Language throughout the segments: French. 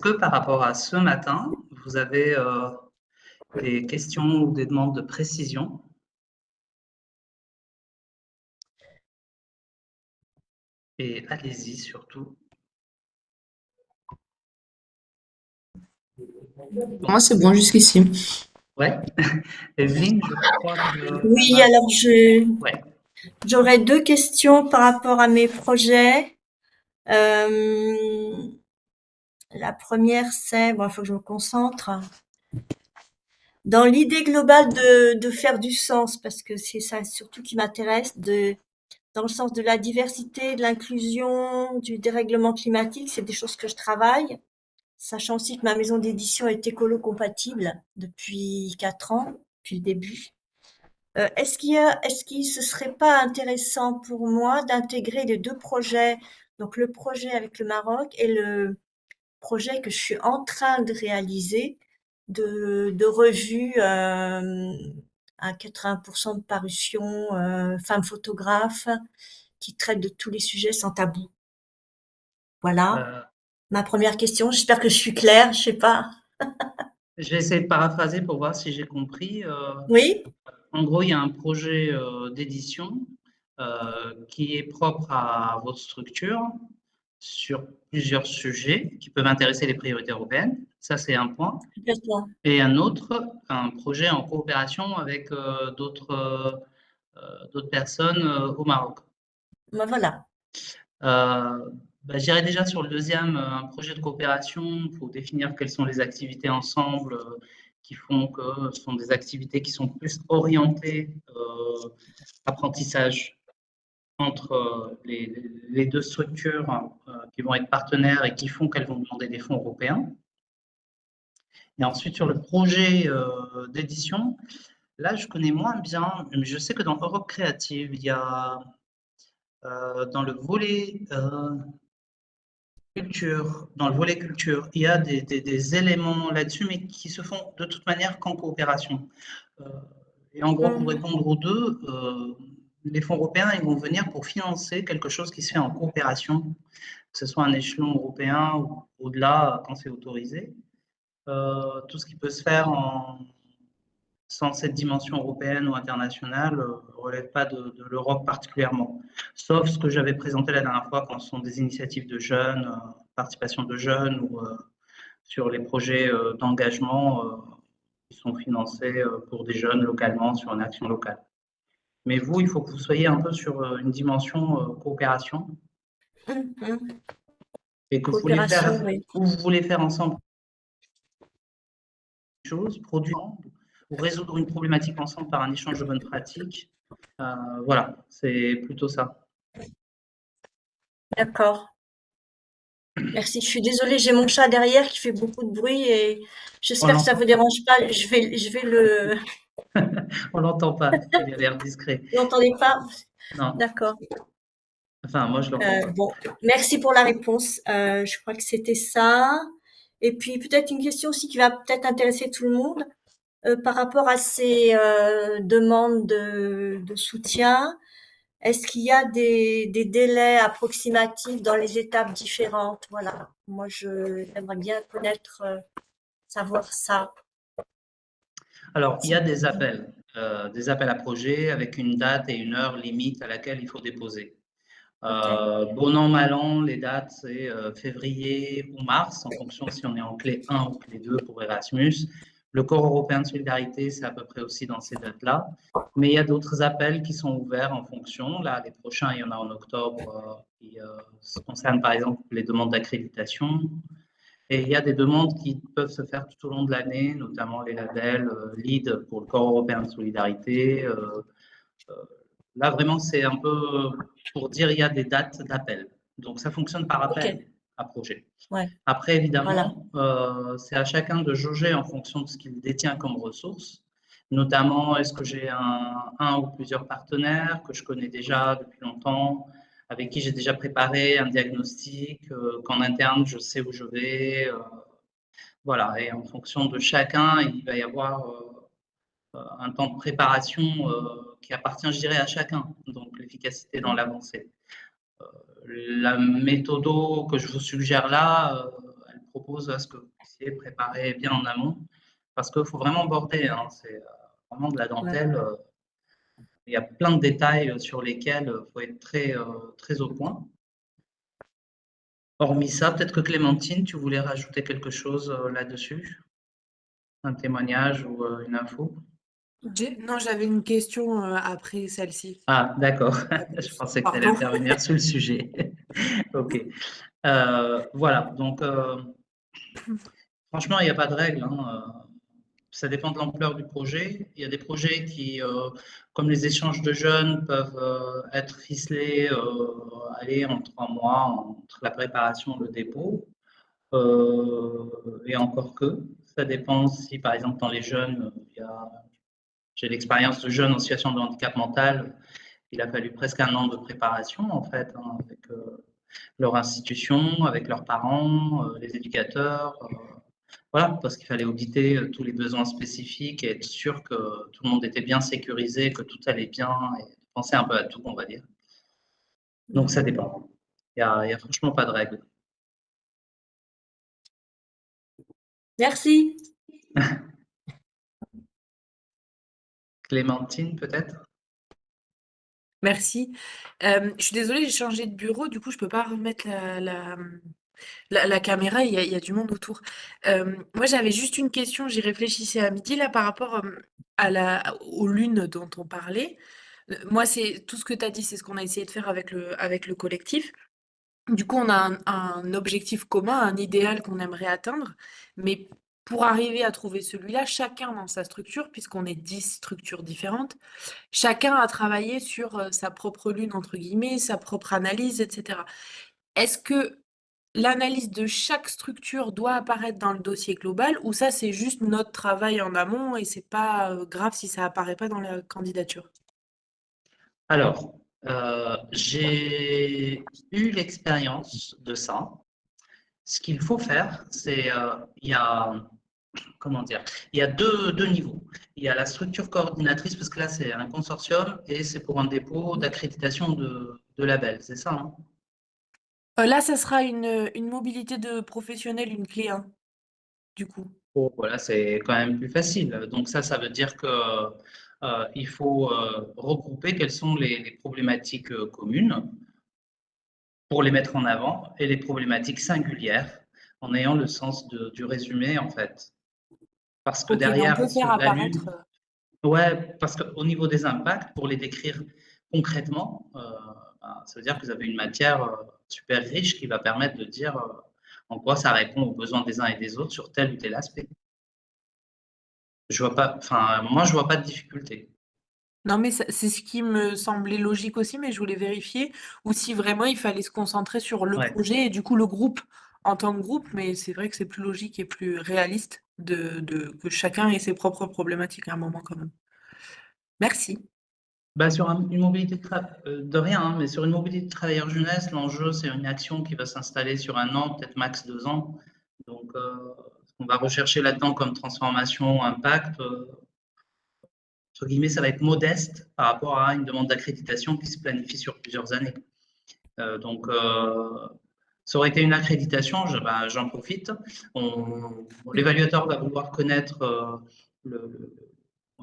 Que par rapport à ce matin, vous avez des questions ou des demandes de précision? Et allez-y surtout. Pour moi, c'est bon jusqu'ici. Ouais. Evelyne, je crois que... Oui, alors Ouais. j'aurais deux questions par rapport à mes projets. Euh, la première, c'est, bon, il faut que je me concentre. Dans l'idée globale de faire du sens, parce que c'est ça surtout qui m'intéresse, dans le sens de la diversité, de l'inclusion, du dérèglement climatique, c'est des choses que je travaille, sachant aussi que ma maison d'édition est écolo-compatible depuis 4 ans, depuis le début. Est-ce qu'il se serait pas intéressant pour moi d'intégrer les deux projets, donc le projet avec le Maroc et le projet que je suis en train de réaliser de revue à 80% de parution, femmes photographes qui traite de tous les sujets sans tabou. Voilà. Euh, Ma première question. J'espère que je suis claire. Je sais pas. je vais essayer de paraphraser pour voir si j'ai compris. Oui? En gros, il y a un projet d'édition qui est propre à votre structure sur plusieurs sujets qui peuvent intéresser les priorités européennes. Ça, c'est un point. Complètement. Et un autre, un projet en coopération avec d'autres personnes au Maroc. Ben voilà. J'irai déjà sur le deuxième, un projet de coopération pour définir quelles sont les activités ensemble qui font que ce sont des activités qui sont plus orientées apprentissage entre les deux structures qui vont être partenaires et qui font qu'elles vont demander des fonds européens. Et ensuite, sur le projet d'édition, là, je connais moins bien, mais je sais que dans Europe Créative, il y a dans le volet culture, dans le volet culture, il y a des éléments là-dessus, mais qui se font de toute manière qu'en coopération. Euh, et en gros, pour répondre aux deux, les fonds européens, ils vont venir pour financer quelque chose qui se fait en coopération, que ce soit un échelon européen ou au-delà, quand c'est autorisé. Tout ce qui peut se faire sans cette dimension européenne ou internationale ne relève pas de l'Europe particulièrement. Sauf ce que j'avais présenté la dernière fois quand ce sont des initiatives de jeunes, participation de jeunes ou sur les projets d'engagement qui sont financés pour des jeunes localement sur une action locale. Mais vous, il faut que vous soyez un peu sur une dimension coopération et que Coopération, oui. vous voulez faire ensemble des choses, produire ou résoudre une problématique ensemble par un échange de bonnes pratiques. Voilà, c'est plutôt ça. D'accord. Merci. Je suis désolée, j'ai mon chat derrière qui fait beaucoup de bruit et j'espère que ça vous dérange pas. Je vais le. On l'entend pas, il a l'air discret. Vous n'entendez pas? Non, D'accord. enfin, moi je l'entends pas. Bon, merci pour la réponse. Je crois que c'était ça. Et puis peut-être une question aussi qui va peut-être intéresser tout le monde par rapport à ces demandes de soutien. Est-ce qu'il y a des délais approximatifs dans les étapes différentes? Voilà. Moi, j'aimerais bien connaître, savoir ça. Alors, il y a des appels à projets avec une date et une heure limite à laquelle il faut déposer. Ok. Bon an, mal an, les dates, c'est février ou mars, en fonction si on est en clé 1 ou clé 2 pour Erasmus. Le Corps européen de solidarité, c'est à peu près aussi dans ces dates-là. Mais il y a d'autres appels qui sont ouverts en fonction. Là, les prochains, il y en a en octobre, qui concernent par exemple les demandes d'accréditation. Et il y a des demandes qui peuvent se faire tout au long de l'année, notamment les labels LEAD pour le Corps européen de solidarité. Là, vraiment, c'est un peu pour dire il y a des dates d'appel. Donc, ça fonctionne par Ok. appel à projet. Ouais. Après, Voilà. évidemment, c'est à chacun de jauger en fonction de ce qu'il détient comme ressources. Notamment, est-ce que j'ai un ou plusieurs partenaires que je connais déjà depuis longtemps, avec qui j'ai déjà préparé un diagnostic, qu'en interne, je sais où je vais. Voilà, et en fonction de chacun, il va y avoir un temps de préparation qui appartient, je dirais, à chacun. Donc, l'efficacité dans l'avancée. La méthode que je vous suggère là, elle propose à ce que vous puissiez préparer bien en amont, parce qu'il faut vraiment border, hein, c'est vraiment de la dentelle. Il y a plein de détails sur lesquels il faut être très au point. Hormis ça, peut-être que Clémentine, tu voulais rajouter quelque chose là-dessus? Un témoignage ou une info? Non, j'avais une question après celle-ci. Ah, d'accord. Pas Je plus. pensais que tu allais Pardon. intervenir sur le sujet. Ok. Voilà. Donc, franchement, il n'y a pas de règle, hein. Ça dépend de l'ampleur du projet. Il y a des projets qui, comme les échanges de jeunes, peuvent être ficelés, aller en 3 mois entre la préparation et le dépôt. Et encore que, ça dépend si, par exemple, dans les jeunes, j'ai l'expérience de jeunes en situation de handicap mental. Il a fallu presque 1 an de préparation, en fait, hein, avec leur institution, avec leurs parents, les éducateurs. Voilà, parce qu'il fallait auditer tous les besoins spécifiques et être sûr que tout le monde était bien sécurisé, que tout allait bien et penser un peu à tout, on va dire. Donc, ça dépend. Il y a franchement pas de règle. Merci. Clémentine, peut-être? Merci. Je suis désolée, j'ai changé de bureau, du coup, je peux pas remettre la caméra, il y a du monde autour. Moi, j'avais juste une question, j'y réfléchissais à midi, là, par rapport aux lunes dont on parlait. Moi, c'est tout ce que tu as dit, c'est ce qu'on a essayé de faire avec le collectif. Du coup, on a un objectif commun, un idéal qu'on aimerait atteindre, mais pour arriver à trouver celui-là, chacun dans sa structure, puisqu'on est 10 structures différentes, chacun a travaillé sur sa propre lune, entre guillemets, sa propre analyse, etc. Est-ce que l'analyse de chaque structure doit apparaître dans le dossier global ou ça, c'est juste notre travail en amont et c'est pas grave si ça apparaît pas dans la candidature? Alors, j'ai eu l'expérience de ça. Ce qu'il faut faire, c'est, il y a, comment dire, il y a deux niveaux. Il y a la structure coordinatrice, parce que là, c'est un consortium et c'est pour un dépôt d'accréditation de label, c'est ça, hein? Là, ça sera une mobilité de professionnel, une clé 1, du coup. Bon, voilà, c'est quand même plus facile. Donc ça veut dire que il faut regrouper quelles sont les problématiques communes pour les mettre en avant et les problématiques singulières en ayant le sens du résumé, en fait. Parce que Ok, mais on peut derrière, faire sur la apparaître. Lune, ouais, parce qu'au niveau des impacts, pour les décrire concrètement, ben, ça veut dire que vous avez une matière super riche qui va permettre de dire en quoi ça répond aux besoins des uns et des autres sur tel ou tel aspect. Je vois pas, enfin, moi, je vois pas de difficulté. Non, mais c'est ce qui me semblait logique aussi, mais je voulais vérifier. Ou si vraiment il fallait se concentrer sur le Ouais. projet et du coup le groupe en tant que groupe, mais c'est vrai que c'est plus logique et plus réaliste que chacun ait ses propres problématiques à un moment quand même. Merci. Bah, sur une mobilité de rien, hein, mais sur une mobilité de travailleurs jeunesse, l'enjeu, c'est une action qui va s'installer sur 1 an, peut-être max 2 ans. Donc, ce qu'on va rechercher là-dedans comme transformation, impact, entre guillemets, ça va être modeste par rapport à une demande d'accréditation qui se planifie sur plusieurs années. Donc, ça aurait été une accréditation, ben, j'en profite. L'évaluateur va vouloir connaître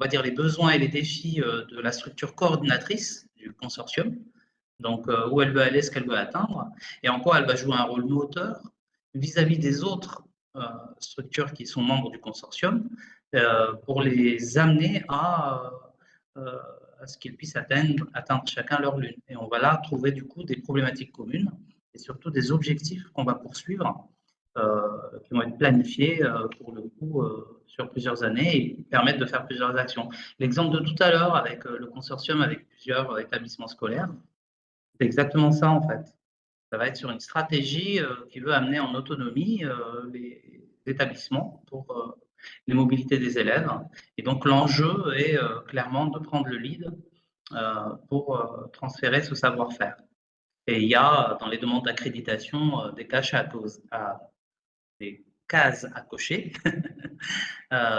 on va dire les besoins et les défis de la structure coordinatrice du consortium, donc où elle veut aller, ce qu'elle veut atteindre, et en quoi elle va jouer un rôle moteur vis-à-vis des autres structures qui sont membres du consortium pour les amener à ce qu'ils puissent atteindre chacun leur lune. Et on va là trouver du coup des problématiques communes et surtout des objectifs qu'on va poursuivre, qui vont être planifiés pour le coup sur plusieurs années et permettre de faire plusieurs actions. L'exemple de tout à l'heure avec le consortium avec plusieurs établissements scolaires, c'est exactement ça en fait. Ça va être sur une stratégie qui veut amener en autonomie les établissements pour les mobilités des élèves. Et donc l'enjeu est clairement de prendre le lead pour transférer ce savoir-faire. Et il y a dans les demandes d'accréditation des cases à cocher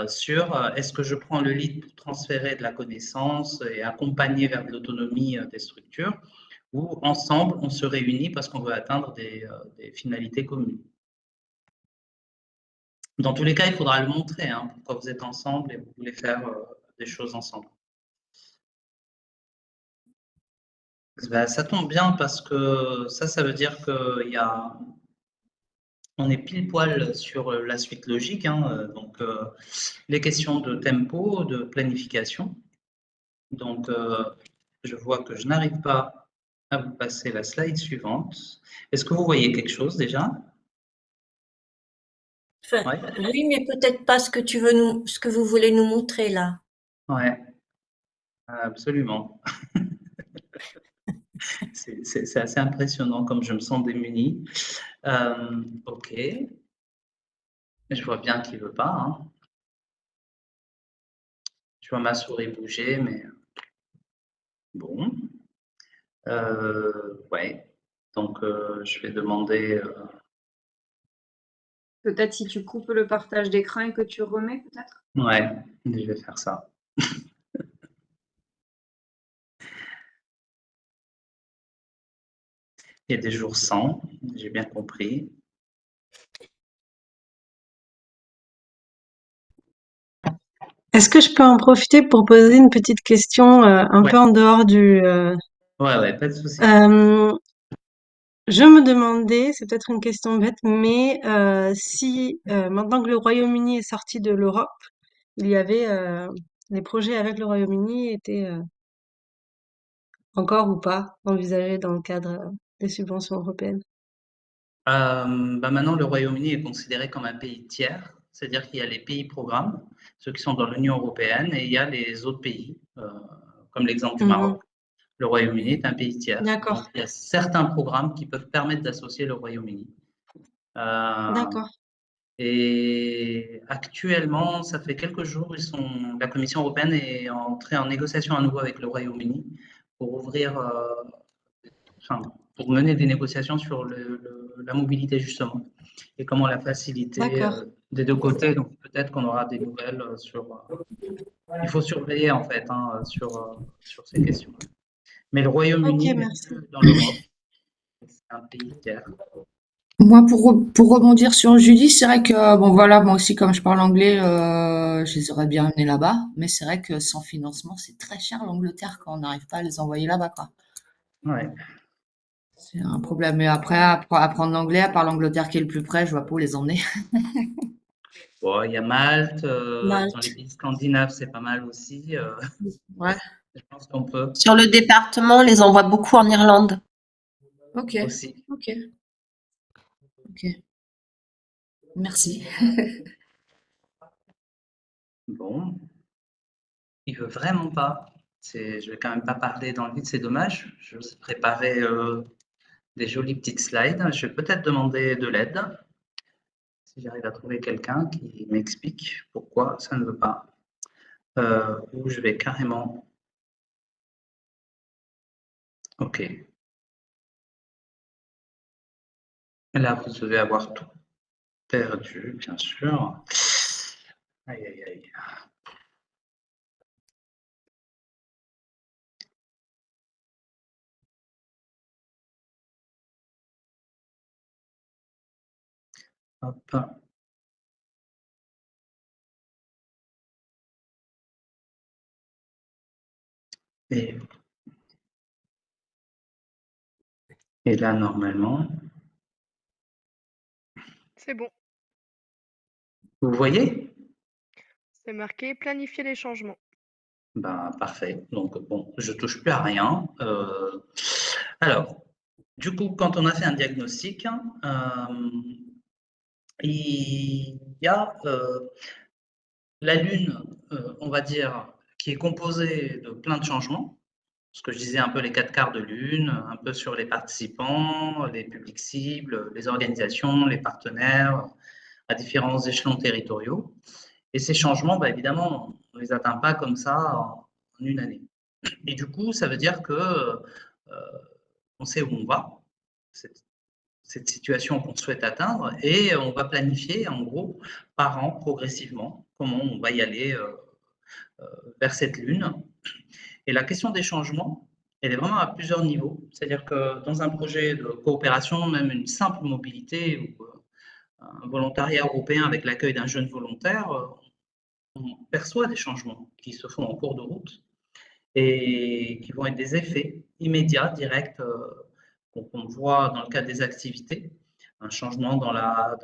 sur est-ce que je prends le lead pour transférer de la connaissance et accompagner vers de l'autonomie des structures, ou ensemble on se réunit parce qu'on veut atteindre des finalités communes. Dans tous les cas, il faudra le montrer, hein, pourquoi vous êtes ensemble et vous voulez faire des choses ensemble. Ben, ça tombe bien parce que ça veut dire qu'il y a... On est pile poil sur la suite logique, hein, donc les questions de tempo, de planification. Donc, je vois que je n'arrive pas à vous passer la slide suivante. Est-ce que vous voyez quelque chose déjà? Enfin, Ouais. oui, mais peut-être pas ce que vous voulez nous montrer là. Ouais, absolument. C'est assez impressionnant comme je me sens démunie. Ok. Je vois bien qu'il ne veut pas, hein. Je vois ma souris bouger, mais bon. Ouais. Donc, je vais demander. Peut-être si tu coupes le partage d'écran et que tu remets, peut-être? Ouais, je vais faire ça. Il y a des jours sans, j'ai bien compris. Est-ce que je peux en profiter pour poser une petite question un Ouais. peu en dehors du... Ouais, pas de souci. Je me demandais, c'est peut-être une question bête, mais si maintenant que le Royaume-Uni est sorti de l'Europe, il y avait les projets avec le Royaume-Uni étaient encore ou pas envisagés dans le cadre des subventions européennes. Bah maintenant, le Royaume-Uni est considéré comme un pays tiers, c'est-à-dire qu'il y a les pays programmes, ceux qui sont dans l'Union européenne, et il y a les autres pays, comme l'exemple du Mhm. Maroc. Le Royaume-Uni est un pays tiers. D'accord, Donc, il y a certains programmes qui peuvent permettre d'associer le Royaume-Uni. d'accord, Et actuellement, ça fait quelques jours, la Commission européenne est entrée en négociation à nouveau avec le Royaume-Uni pour ouvrir, enfin, pour mener des négociations sur la mobilité justement et comment la faciliter d'accord. des deux côtés. Donc peut-être qu'on aura des nouvelles sur. Il faut surveiller en fait, hein, sur ces questions. Mais le Ok, Royaume-Uni n'est merci. plus dans l'Europe, c'est un pays tiers. Moi, pour rebondir sur Julie, c'est vrai que, bon, voilà, moi aussi, comme je parle anglais, je les aurais bien amenés là-bas. Mais c'est vrai que sans financement, c'est très cher l'Angleterre quand on n'arrive pas à les envoyer là-bas, quoi. Ouais. C'est un problème. Mais après, apprendre l'anglais, à part l'Angleterre qui est le plus près, je vois pas où les emmener. Bon, il y a Malte, dans les Malte. pays scandinaves, c'est pas mal aussi. Ouais. Je pense qu'on peut Sur le département, on les envoie beaucoup en Irlande. Ok. aussi. Ok. Ok. Merci. Bon, il veut vraiment pas. Je vais quand même pas parler dans le vide, c'est dommage. Je vous ai préparé des jolies petites slides. Je vais peut-être demander de l'aide, si j'arrive à trouver quelqu'un qui m'explique pourquoi ça ne veut pas. Ou je vais carrément. Ok. Là, vous devez avoir tout perdu, bien sûr. Aïe, aïe, aïe. Hop. Et, et là, normalement, C'est bon, vous voyez? c'est marqué planifier les changements. Ben, parfait. Donc, bon, je touche plus à rien. Alors, du coup, quand on a fait un diagnostic, il y a la Lune, on va dire, qui est composée de plein de changements. Ce que je disais, un peu les 4 quarts de Lune, un peu sur les participants, les publics cibles, les organisations, les partenaires, à différents échelons territoriaux. Et ces changements, bah, évidemment, on ne les atteint pas comme ça en une année. Et du coup, ça veut dire que on sait où on va, cette situation qu'on souhaite atteindre, et on va planifier, en gros, par an, progressivement, comment on va y aller vers cette lune. Et la question des changements, elle est vraiment à plusieurs niveaux. C'est-à-dire que dans un projet de coopération, même une simple mobilité ou un volontariat européen avec l'accueil d'un jeune volontaire, on perçoit des changements qui se font en cours de route et qui vont être des effets immédiats, directs, qu'on voit dans le cadre des activités, un changement dans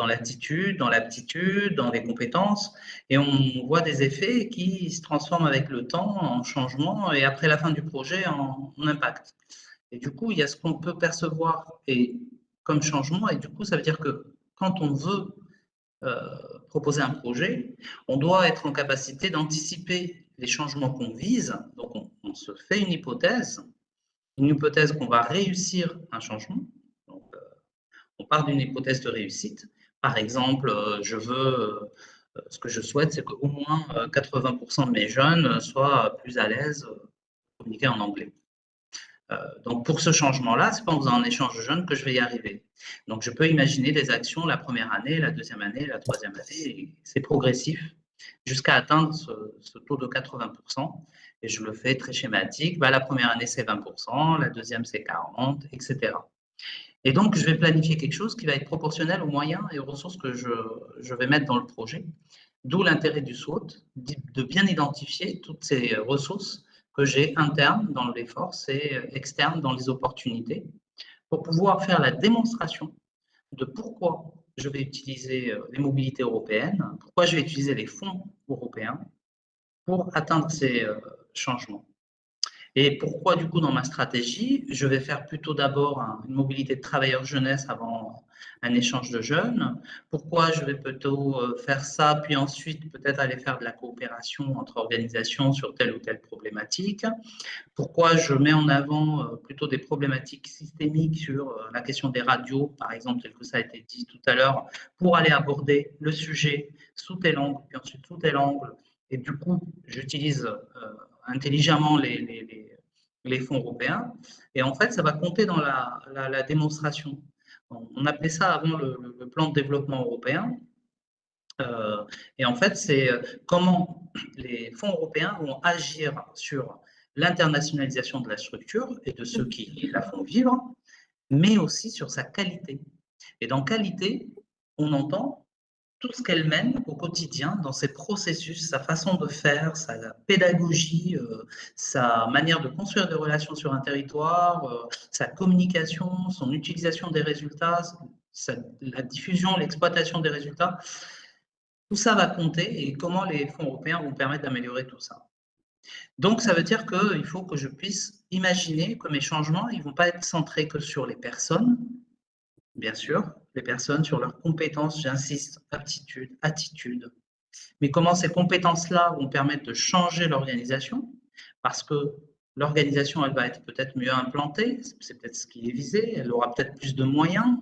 l'attitude, dans l'aptitude, dans les compétences, et on voit des effets qui se transforment avec le temps en changement et après la fin du projet en impact. Et du coup, il y a ce qu'on peut percevoir comme changement, et du coup, ça veut dire que quand on veut proposer un projet, on doit être en capacité d'anticiper les changements qu'on vise. Donc, on se fait une hypothèse qu'on va réussir un changement. Donc, on part d'une hypothèse de réussite. Par exemple, ce que je souhaite, c'est qu'au moins 80% de mes jeunes soient plus à l'aise pour communiquer en anglais. Donc, pour ce changement-là, ce n'est pas en faisant un échange de jeunes que je vais y arriver. Donc, je peux imaginer des actions la première année, la deuxième année, la troisième année, c'est progressif jusqu'à atteindre ce taux de 80%. Et je le fais très schématique. La première année, c'est 20%, la deuxième, c'est 40%, etc. Et donc, je vais planifier quelque chose qui va être proportionnel aux moyens et aux ressources que je vais mettre dans le projet. D'où l'intérêt du SWOT, de bien identifier toutes ces ressources que j'ai internes dans les forces et externes dans les opportunités pour pouvoir faire la démonstration de pourquoi je vais utiliser les mobilités européennes, pourquoi je vais utiliser les fonds européens pour atteindre ces changements. Et pourquoi, du coup, dans ma stratégie, je vais faire plutôt d'abord une mobilité de travailleurs jeunesse avant un échange de jeunes. Pourquoi je vais plutôt faire ça, puis ensuite peut-être aller faire de la coopération entre organisations sur telle ou telle problématique. Pourquoi je mets en avant plutôt des problématiques systémiques sur la question des radios, par exemple, tel que ça a été dit tout à l'heure, pour aller aborder le sujet sous tel angle, puis ensuite sous tel angle. Et du coup, j'utilise intelligemment les fonds européens. Et en fait, ça va compter dans la démonstration. On appelait ça avant le plan de développement européen. Et en fait, c'est comment les fonds européens vont agir sur l'internationalisation de la structure et de ceux qui la font vivre, mais aussi sur sa qualité. Et dans qualité, on entend tout ce qu'elle mène au quotidien dans ses processus, sa façon de faire, sa pédagogie, sa manière de construire des relations sur un territoire, sa communication, son utilisation des résultats, la diffusion, l'exploitation des résultats. Tout ça va compter et comment les fonds européens vont permettre d'améliorer tout ça. Donc, ça veut dire qu'il faut que je puisse imaginer que mes changements, ils ne vont pas être centrés que sur les personnes, bien sûr, les personnes sur leurs compétences, j'insiste, aptitude, attitude. Mais comment ces compétences-là vont permettre de changer l'organisation, parce que l'organisation, elle va être peut-être mieux implantée, c'est peut-être ce qui est visé, elle aura peut-être plus de moyens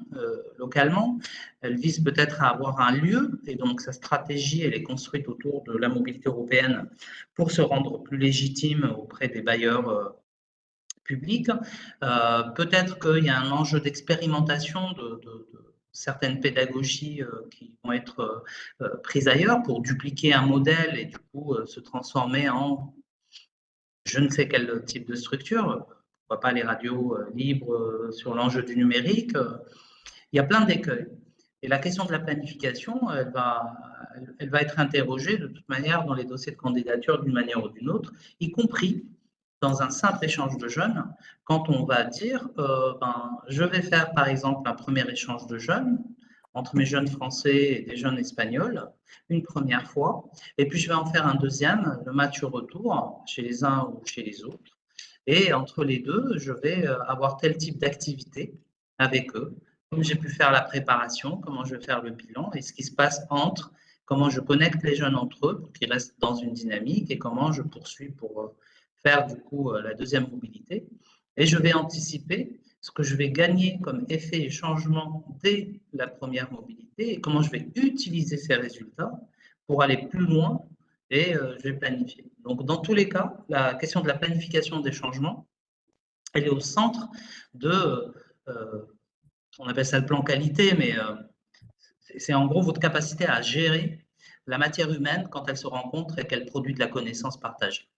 localement, elle vise peut-être à avoir un lieu, et donc sa stratégie, elle est construite autour de la mobilité européenne pour se rendre plus légitime auprès des bailleurs public. Peut-être qu'il y a un enjeu d'expérimentation de certaines pédagogies qui vont être prises ailleurs pour dupliquer un modèle et du coup se transformer en je ne sais quel type de structure. Pourquoi pas les radios libres sur l'enjeu du numérique. Il y a plein d'écueils. Et la question de la planification, elle va être interrogée de toute manière dans les dossiers de candidature d'une manière ou d'une autre, y compris dans un simple échange de jeunes, quand on va dire je vais faire par exemple un premier échange de jeunes entre mes jeunes français et des jeunes espagnols, une première fois, et puis je vais en faire un deuxième, le match au retour, chez les uns ou chez les autres. Et entre les deux, je vais avoir tel type d'activité avec eux, comme j'ai pu faire la préparation, comment je vais faire le bilan et ce qui se passe entre, comment je connecte les jeunes entre eux pour qu'ils restent dans une dynamique et comment je poursuis pour faire du coup la deuxième mobilité. Et je vais anticiper ce que je vais gagner comme effet et changement dès la première mobilité et comment je vais utiliser ces résultats pour aller plus loin et je vais planifier. Donc, dans tous les cas, la question de la planification des changements, elle est au centre de, on appelle ça le plan qualité, mais c'est en gros votre capacité à gérer la matière humaine quand elle se rencontre et qu'elle produit de la connaissance partagée.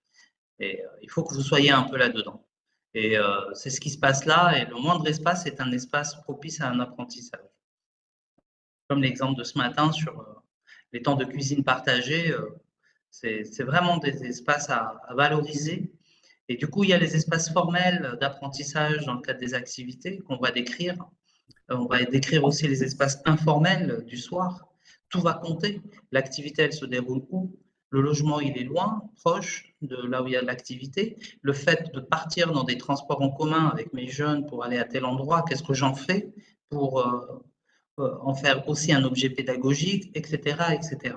Et il faut que vous soyez un peu là-dedans. Et c'est ce qui se passe là, et le moindre espace est un espace propice à un apprentissage. comme l'exemple de ce matin sur les temps de cuisine partagés, c'est vraiment des espaces à valoriser. Et du coup, il y a les espaces formels d'apprentissage dans le cadre des activités qu'on va décrire. On va décrire aussi les espaces informels du soir. Tout va compter. L'activité, elle se déroule où? Le logement, il est loin, proche de là où il y a l'activité. Le fait de partir dans des transports en commun avec mes jeunes pour aller à tel endroit, qu'est-ce que j'en fais pour en faire aussi un objet pédagogique, etc., etc.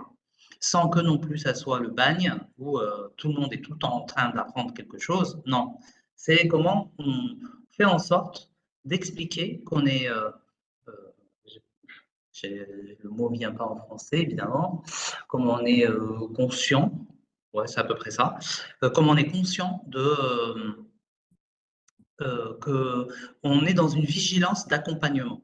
Sans que non plus ça soit le bagne où tout le monde est tout le temps en train d'apprendre quelque chose. Non, c'est comment on fait en sorte d'expliquer qu'on est, le mot ne vient pas en français évidemment, comme on est conscient, ouais, c'est à peu près ça, comme on est conscient de qu'on est dans une vigilance d'accompagnement.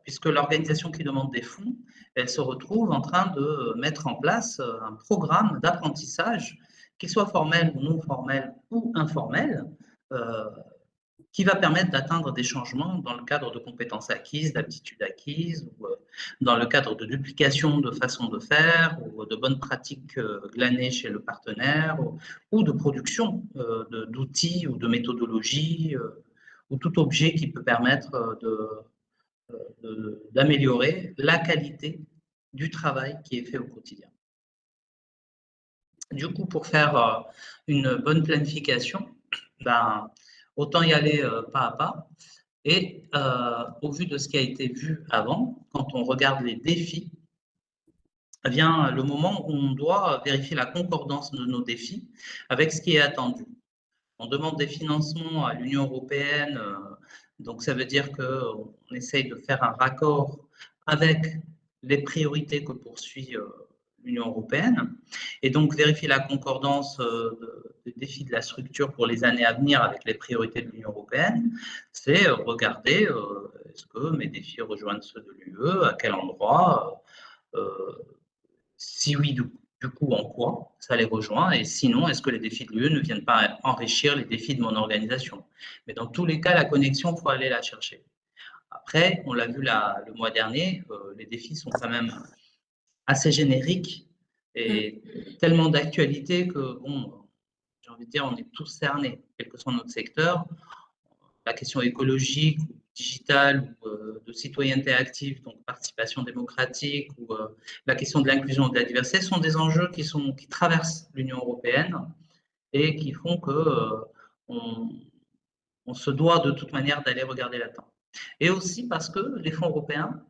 Puisque l'organisation qui demande des fonds, elle se retrouve en train de mettre en place un programme d'apprentissage, qu'il soit formel ou non formel ou informel, qui va permettre d'atteindre des changements dans le cadre de compétences acquises, d'aptitudes acquises, ou dans le cadre de duplication de façons de faire, ou de bonnes pratiques glanées chez le partenaire, ou de production d'outils ou de méthodologies, ou tout objet qui peut permettre d'améliorer la qualité du travail qui est fait au quotidien. Du coup, pour faire une bonne planification, ben, autant y aller pas à pas. Et au vu de ce qui a été vu avant, quand on regarde les défis, vient le moment où on doit vérifier la concordance de nos défis avec ce qui est attendu. On demande des financements à l'Union européenne, donc ça veut dire qu'on essaye de faire un raccord avec les priorités que poursuit l'Union européenne, et donc vérifier la concordance des défis de la structure pour les années à venir avec les priorités de l'Union européenne, c'est regarder est-ce que mes défis rejoignent ceux de l'UE, à quel endroit, si oui, du coup, en quoi ça les rejoint? Et sinon, est-ce que les défis de l'UE ne viennent pas enrichir les défis de mon organisation? Mais dans tous les cas, la connexion, il faut aller la chercher. Après, on l'a vu le mois dernier, les défis sont quand même assez génériques et tellement d'actualité que, bon, j'ai envie de dire, on est tous cernés, quel que soit notre secteur. La question écologique, digitale, ou de citoyenneté active, donc participation démocratique, ou la question de l'inclusion et de la diversité sont des enjeux qui traversent l'Union européenne et qui font que on se doit de toute manière d'aller regarder là-dedans. Et aussi parce que les fonds européens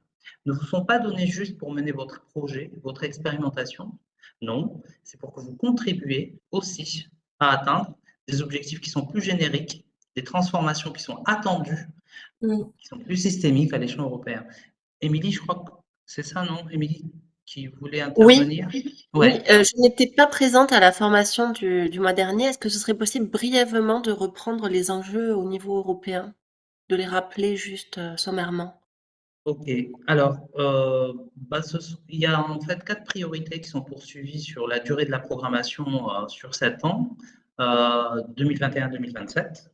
ne vous sont pas donnés juste pour mener votre projet, votre expérimentation. Non, c'est pour que vous contribuiez aussi à atteindre des objectifs qui sont plus génériques, des transformations qui sont attendues, qui sont plus systémiques à l'échelon européen. Émilie, je crois que c'est ça, non, Émilie, qui voulait intervenir? Oui, je n'étais pas présente à la formation du mois dernier. Est-ce que ce serait possible brièvement de reprendre les enjeux au niveau européen, de les rappeler juste sommairement? Ok, alors, il y a en fait 4 priorités qui sont poursuivies sur la durée de la programmation sur 7 ans, 2021-2027.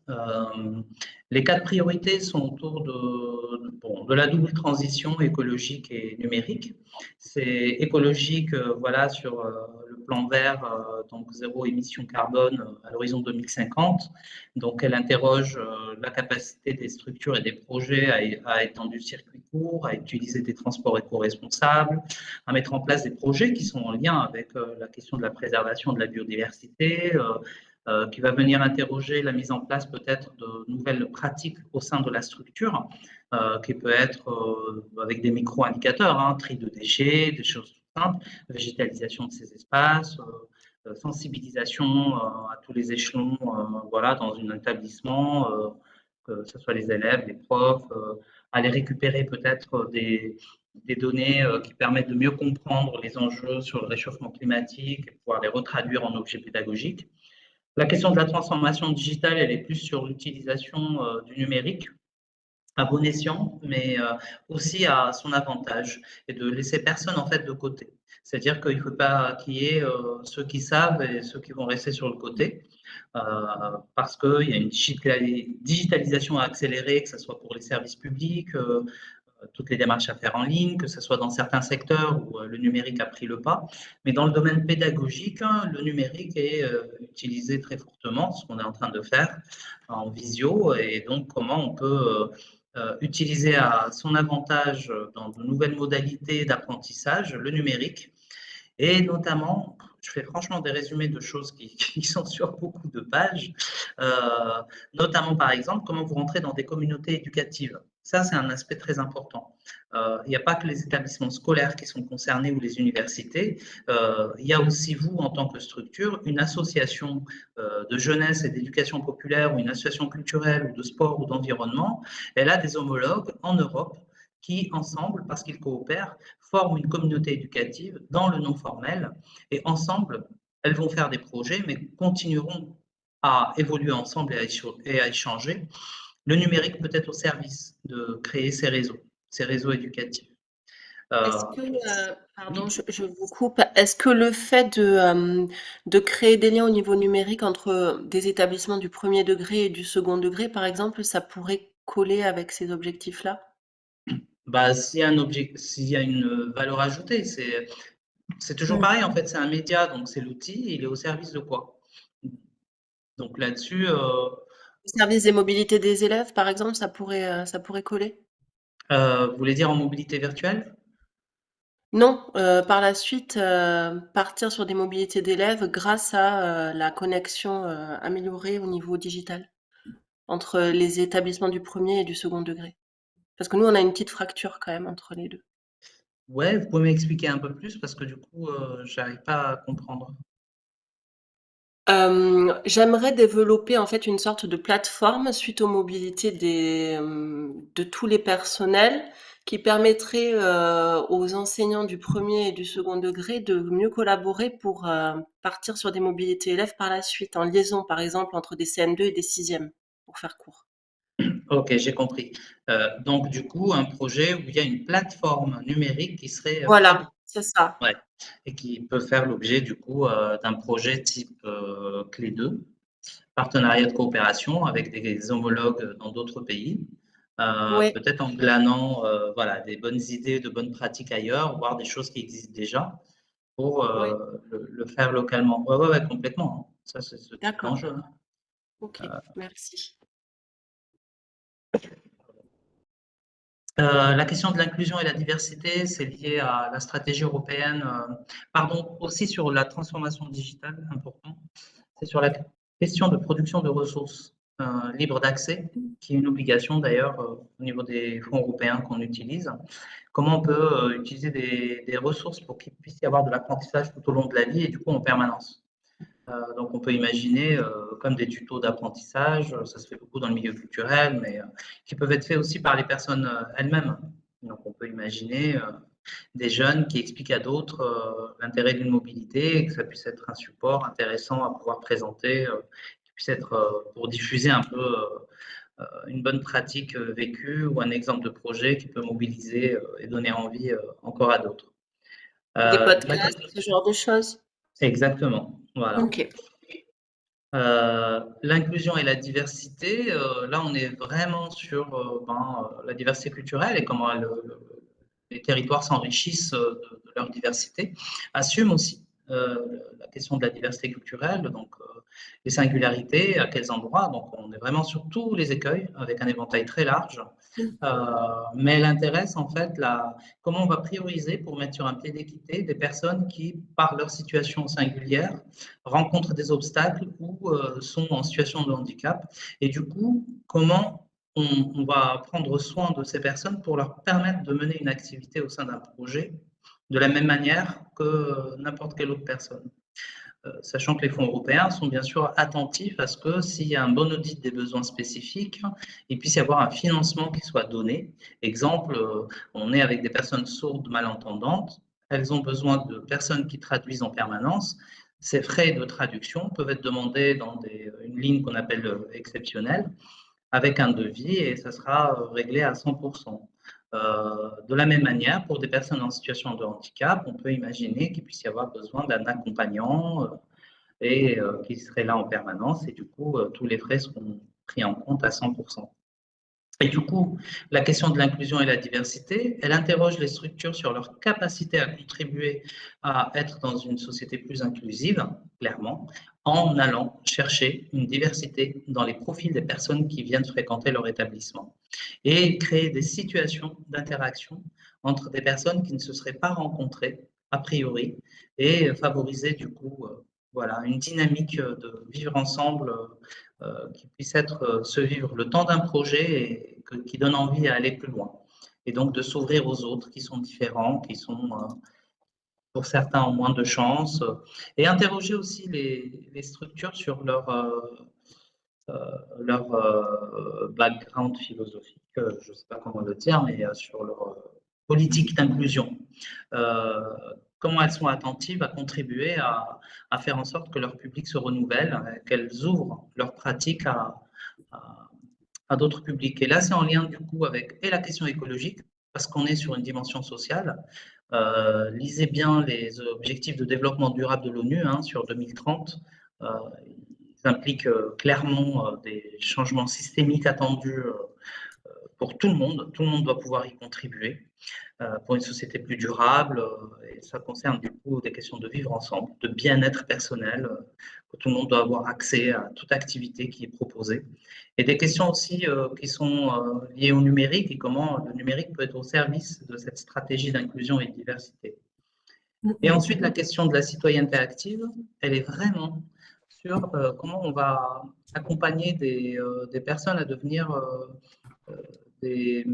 Les 4 priorités sont autour de la double transition écologique et numérique. C'est écologique, voilà, sur le plan vert, donc zéro émission carbone à l'horizon 2050. Donc, elle interroge la capacité des structures et des projets à étendre du circuit court, à utiliser des transports éco-responsables, à mettre en place des projets qui sont en lien avec la question de la préservation de la biodiversité, qui va venir interroger la mise en place peut-être de nouvelles pratiques au sein de la structure, qui peut être avec des micro-indicateurs, hein, tri de déchets, des choses simples, végétalisation de ces espaces, sensibilisation à tous les échelons, voilà, dans un établissement, que ce soit les élèves, les profs, aller récupérer peut-être des données qui permettent de mieux comprendre les enjeux sur le réchauffement climatique et pouvoir les retraduire en objets pédagogiques. La question de la transformation digitale, elle est plus sur l'utilisation du numérique à bon escient, mais aussi à son avantage, et de laisser personne en fait de côté. C'est-à-dire qu'il ne faut pas qu'il y ait ceux qui savent et ceux qui vont rester sur le côté, parce qu'il y a une digitalisation à accélérer, que ce soit pour les services publics, toutes les démarches à faire en ligne, que ce soit dans certains secteurs où le numérique a pris le pas. Mais dans le domaine pédagogique, le numérique est utilisé très fortement, ce qu'on est en train de faire en visio, et donc comment on peut utiliser à son avantage dans de nouvelles modalités d'apprentissage le numérique. Et notamment, je fais franchement des résumés de choses qui sont sur beaucoup de pages, notamment par exemple, comment vous rentrez dans des communautés éducatives. Ça, c'est un aspect très important. Il n'y a pas que les établissements scolaires qui sont concernés ou les universités, il y a aussi vous, en tant que structure, une association de jeunesse et d'éducation populaire ou une association culturelle ou de sport ou d'environnement. Elle a des homologues en Europe qui, ensemble, parce qu'ils coopèrent, forment une communauté éducative dans le non formel. Et ensemble, elles vont faire des projets, mais continueront à évoluer ensemble et à échanger. Le numérique peut être au service de créer ces réseaux éducatifs. Est-ce que, pardon, je vous coupe. Est-ce que le fait de créer des liens au niveau numérique entre des établissements du premier degré et du second degré, par exemple, ça pourrait coller avec ces objectifs-là? Bah, s'il y a une valeur ajoutée, c'est toujours pareil, en fait, c'est un média, donc c'est l'outil, il est au service de quoi? Donc là-dessus, Le service des mobilités des élèves, par exemple, ça pourrait coller? vous voulez dire en mobilité virtuelle? Non, par la suite, partir sur des mobilités d'élèves grâce à la connexion améliorée au niveau digital entre les établissements du premier et du second degré. Parce que nous, on a une petite fracture quand même entre les deux. Ouais, vous pouvez m'expliquer un peu plus parce que du coup, j'arrive pas à comprendre. J'aimerais développer en fait une sorte de plateforme suite aux mobilités de tous les personnels qui permettrait aux enseignants du premier et du second degré de mieux collaborer pour partir sur des mobilités élèves par la suite, en liaison par exemple entre des CM2 et des 6e, pour faire court. Ok, j'ai compris. Donc du coup, un projet où il y a une plateforme numérique qui serait Voilà, c'est ça. ouais, et qui peut faire l'objet du coup d'un projet type Clé 2, partenariat de coopération avec des homologues dans d'autres pays, Oui, peut-être en glanant voilà, des bonnes idées, de bonnes pratiques ailleurs, voire des choses qui existent déjà pour oui, le faire localement. Ouais, ouais, ouais, complètement, hein. Ça, c'est ce type d'accord. d'enjeu, hein. Ok, merci. La question de l'inclusion et la diversité, c'est lié à la stratégie européenne, pardon, aussi sur la transformation digitale, important. C'est sur la question de production de ressources libres d'accès, qui est une obligation d'ailleurs au niveau des fonds européens qu'on utilise. Comment on peut utiliser des ressources pour qu'il puisse y avoir de l'apprentissage tout au long de la vie et du coup en permanence. Donc on peut imaginer comme des tutos d'apprentissage, ça se fait beaucoup dans le milieu culturel, mais qui peuvent être faits aussi par les personnes elles-mêmes. Donc on peut imaginer des jeunes qui expliquent à d'autres l'intérêt d'une mobilité et que ça puisse être un support intéressant à pouvoir présenter, qui puisse être pour diffuser un peu une bonne pratique vécue ou un exemple de projet qui peut mobiliser et donner envie encore à d'autres. Des La podcasts, ce genre de choses? Exactement, voilà. Ok. L'inclusion et la diversité, là on est vraiment sur la diversité culturelle et comment les territoires s'enrichissent de leur diversité, assument aussi la question de la diversité culturelle, donc les singularités, à quels endroits, donc on est vraiment sur tous les écueils avec un éventail très large, mais elle intéresse en fait comment on va prioriser pour mettre sur un pied d'équité des personnes qui, par leur situation singulière, rencontrent des obstacles ou sont en situation de handicap, et du coup, comment on va prendre soin de ces personnes pour leur permettre de mener une activité au sein d'un projet de la même manière que n'importe quelle autre personne. Sachant que les fonds européens sont bien sûr attentifs à ce que s'il y a un bon audit des besoins spécifiques, il puisse y avoir un financement qui soit donné. Exemple, on est avec des personnes sourdes malentendantes, elles ont besoin de personnes qui traduisent en permanence. Ces frais de traduction peuvent être demandés dans une ligne qu'on appelle exceptionnelle, avec un devis et ça sera réglé à 100%. De la même manière, pour des personnes en situation de handicap, on peut imaginer qu'il puisse y avoir besoin d'un accompagnant et qui serait là en permanence et du coup, tous les frais seront pris en compte à 100%. Et du coup, la question de l'inclusion et la diversité, elle interroge les structures sur leur capacité à contribuer à être dans une société plus inclusive, clairement, en allant chercher une diversité dans les profils des personnes qui viennent fréquenter leur établissement et créer des situations d'interaction entre des personnes qui ne se seraient pas rencontrées a priori et favoriser du coup voilà, une dynamique de vivre ensemble qui puisse se vivre le temps d'un projet et qui donne envie à aller plus loin. Et donc de s'ouvrir aux autres qui sont différents, qui sont pour certains ont moins de chance, et interroger aussi les structures sur leur background philosophique, je ne sais pas comment le dire, mais sur leur politique d'inclusion. Comment elles sont attentives à contribuer à faire en sorte que leur public se renouvelle, qu'elles ouvrent leurs pratiques à d'autres publics. Et là, c'est en lien du coup avec et la question écologique, parce qu'on est sur une dimension sociale. Lisez bien les objectifs de développement durable de l'ONU sur 2030. Ils impliquent clairement des changements systémiques attendus pour tout le monde. Tout le monde doit pouvoir y contribuer pour une société plus durable. Et ça concerne du coup des questions de vivre ensemble, de bien-être personnel, que tout le monde doit avoir accès à toute activité qui est proposée. Et des questions aussi qui sont liées au numérique et comment le numérique peut être au service de cette stratégie d'inclusion et de diversité. Et ensuite, la question de la citoyenneté active, elle est vraiment sur comment on va accompagner des personnes à devenir des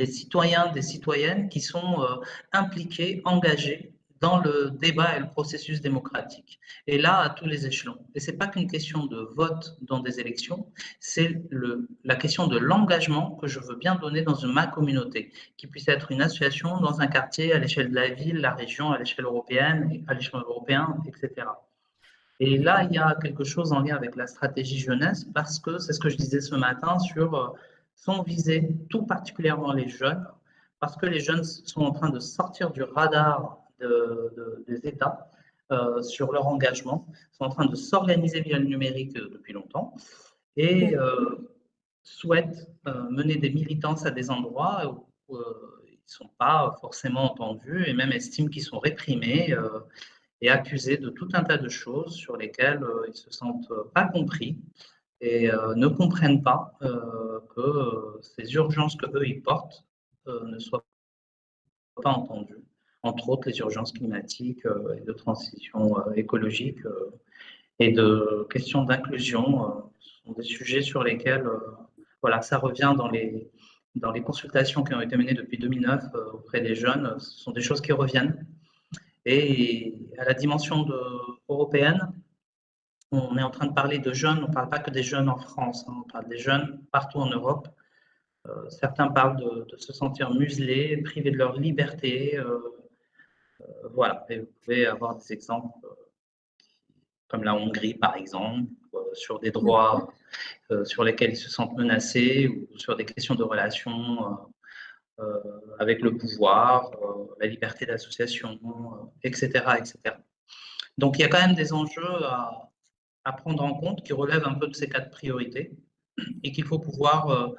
citoyens, des citoyennes qui sont impliqués, engagés dans le débat et le processus démocratique. Et là, à tous les échelons. Et ce n'est pas qu'une question de vote dans des élections, c'est la question de l'engagement que je veux bien donner dans ma communauté, qui puisse être une association dans un quartier, à l'échelle de la ville, la région, à l'échelle européenne, etc. Et là, il y a quelque chose en lien avec la stratégie jeunesse, parce que c'est ce que je disais ce matin sur sont visés tout particulièrement les jeunes, parce que les jeunes sont en train de sortir du radar des États sur leur engagement, sont en train de s'organiser via le numérique depuis longtemps et souhaitent mener des militances à des endroits où ils ne sont pas forcément entendus et même estiment qu'ils sont réprimés et accusés de tout un tas de choses sur lesquelles ils ne se sentent pas compris et ne comprennent pas que ces urgences qu'eux ils portent ne soient pas entendues. Entre autres, les urgences climatiques et de transition écologique et de questions d'inclusion sont des sujets sur lesquels voilà, ça revient dans les consultations qui ont été menées depuis 2009 auprès des jeunes. Ce sont des choses qui reviennent. Et à la dimension européenne, on est en train de parler de jeunes, on ne parle pas que des jeunes en France, on parle des jeunes partout en Europe. Certains parlent de se sentir muselés, privés de leur liberté. Voilà, et vous pouvez avoir des exemples comme la Hongrie par exemple, sur des droits sur lesquels ils se sentent menacés ou sur des questions de relations avec le pouvoir, la liberté d'association, etc., etc. Donc il y a quand même des enjeux à prendre en compte qui relèvent un peu de ces 4 priorités et qu'il faut pouvoir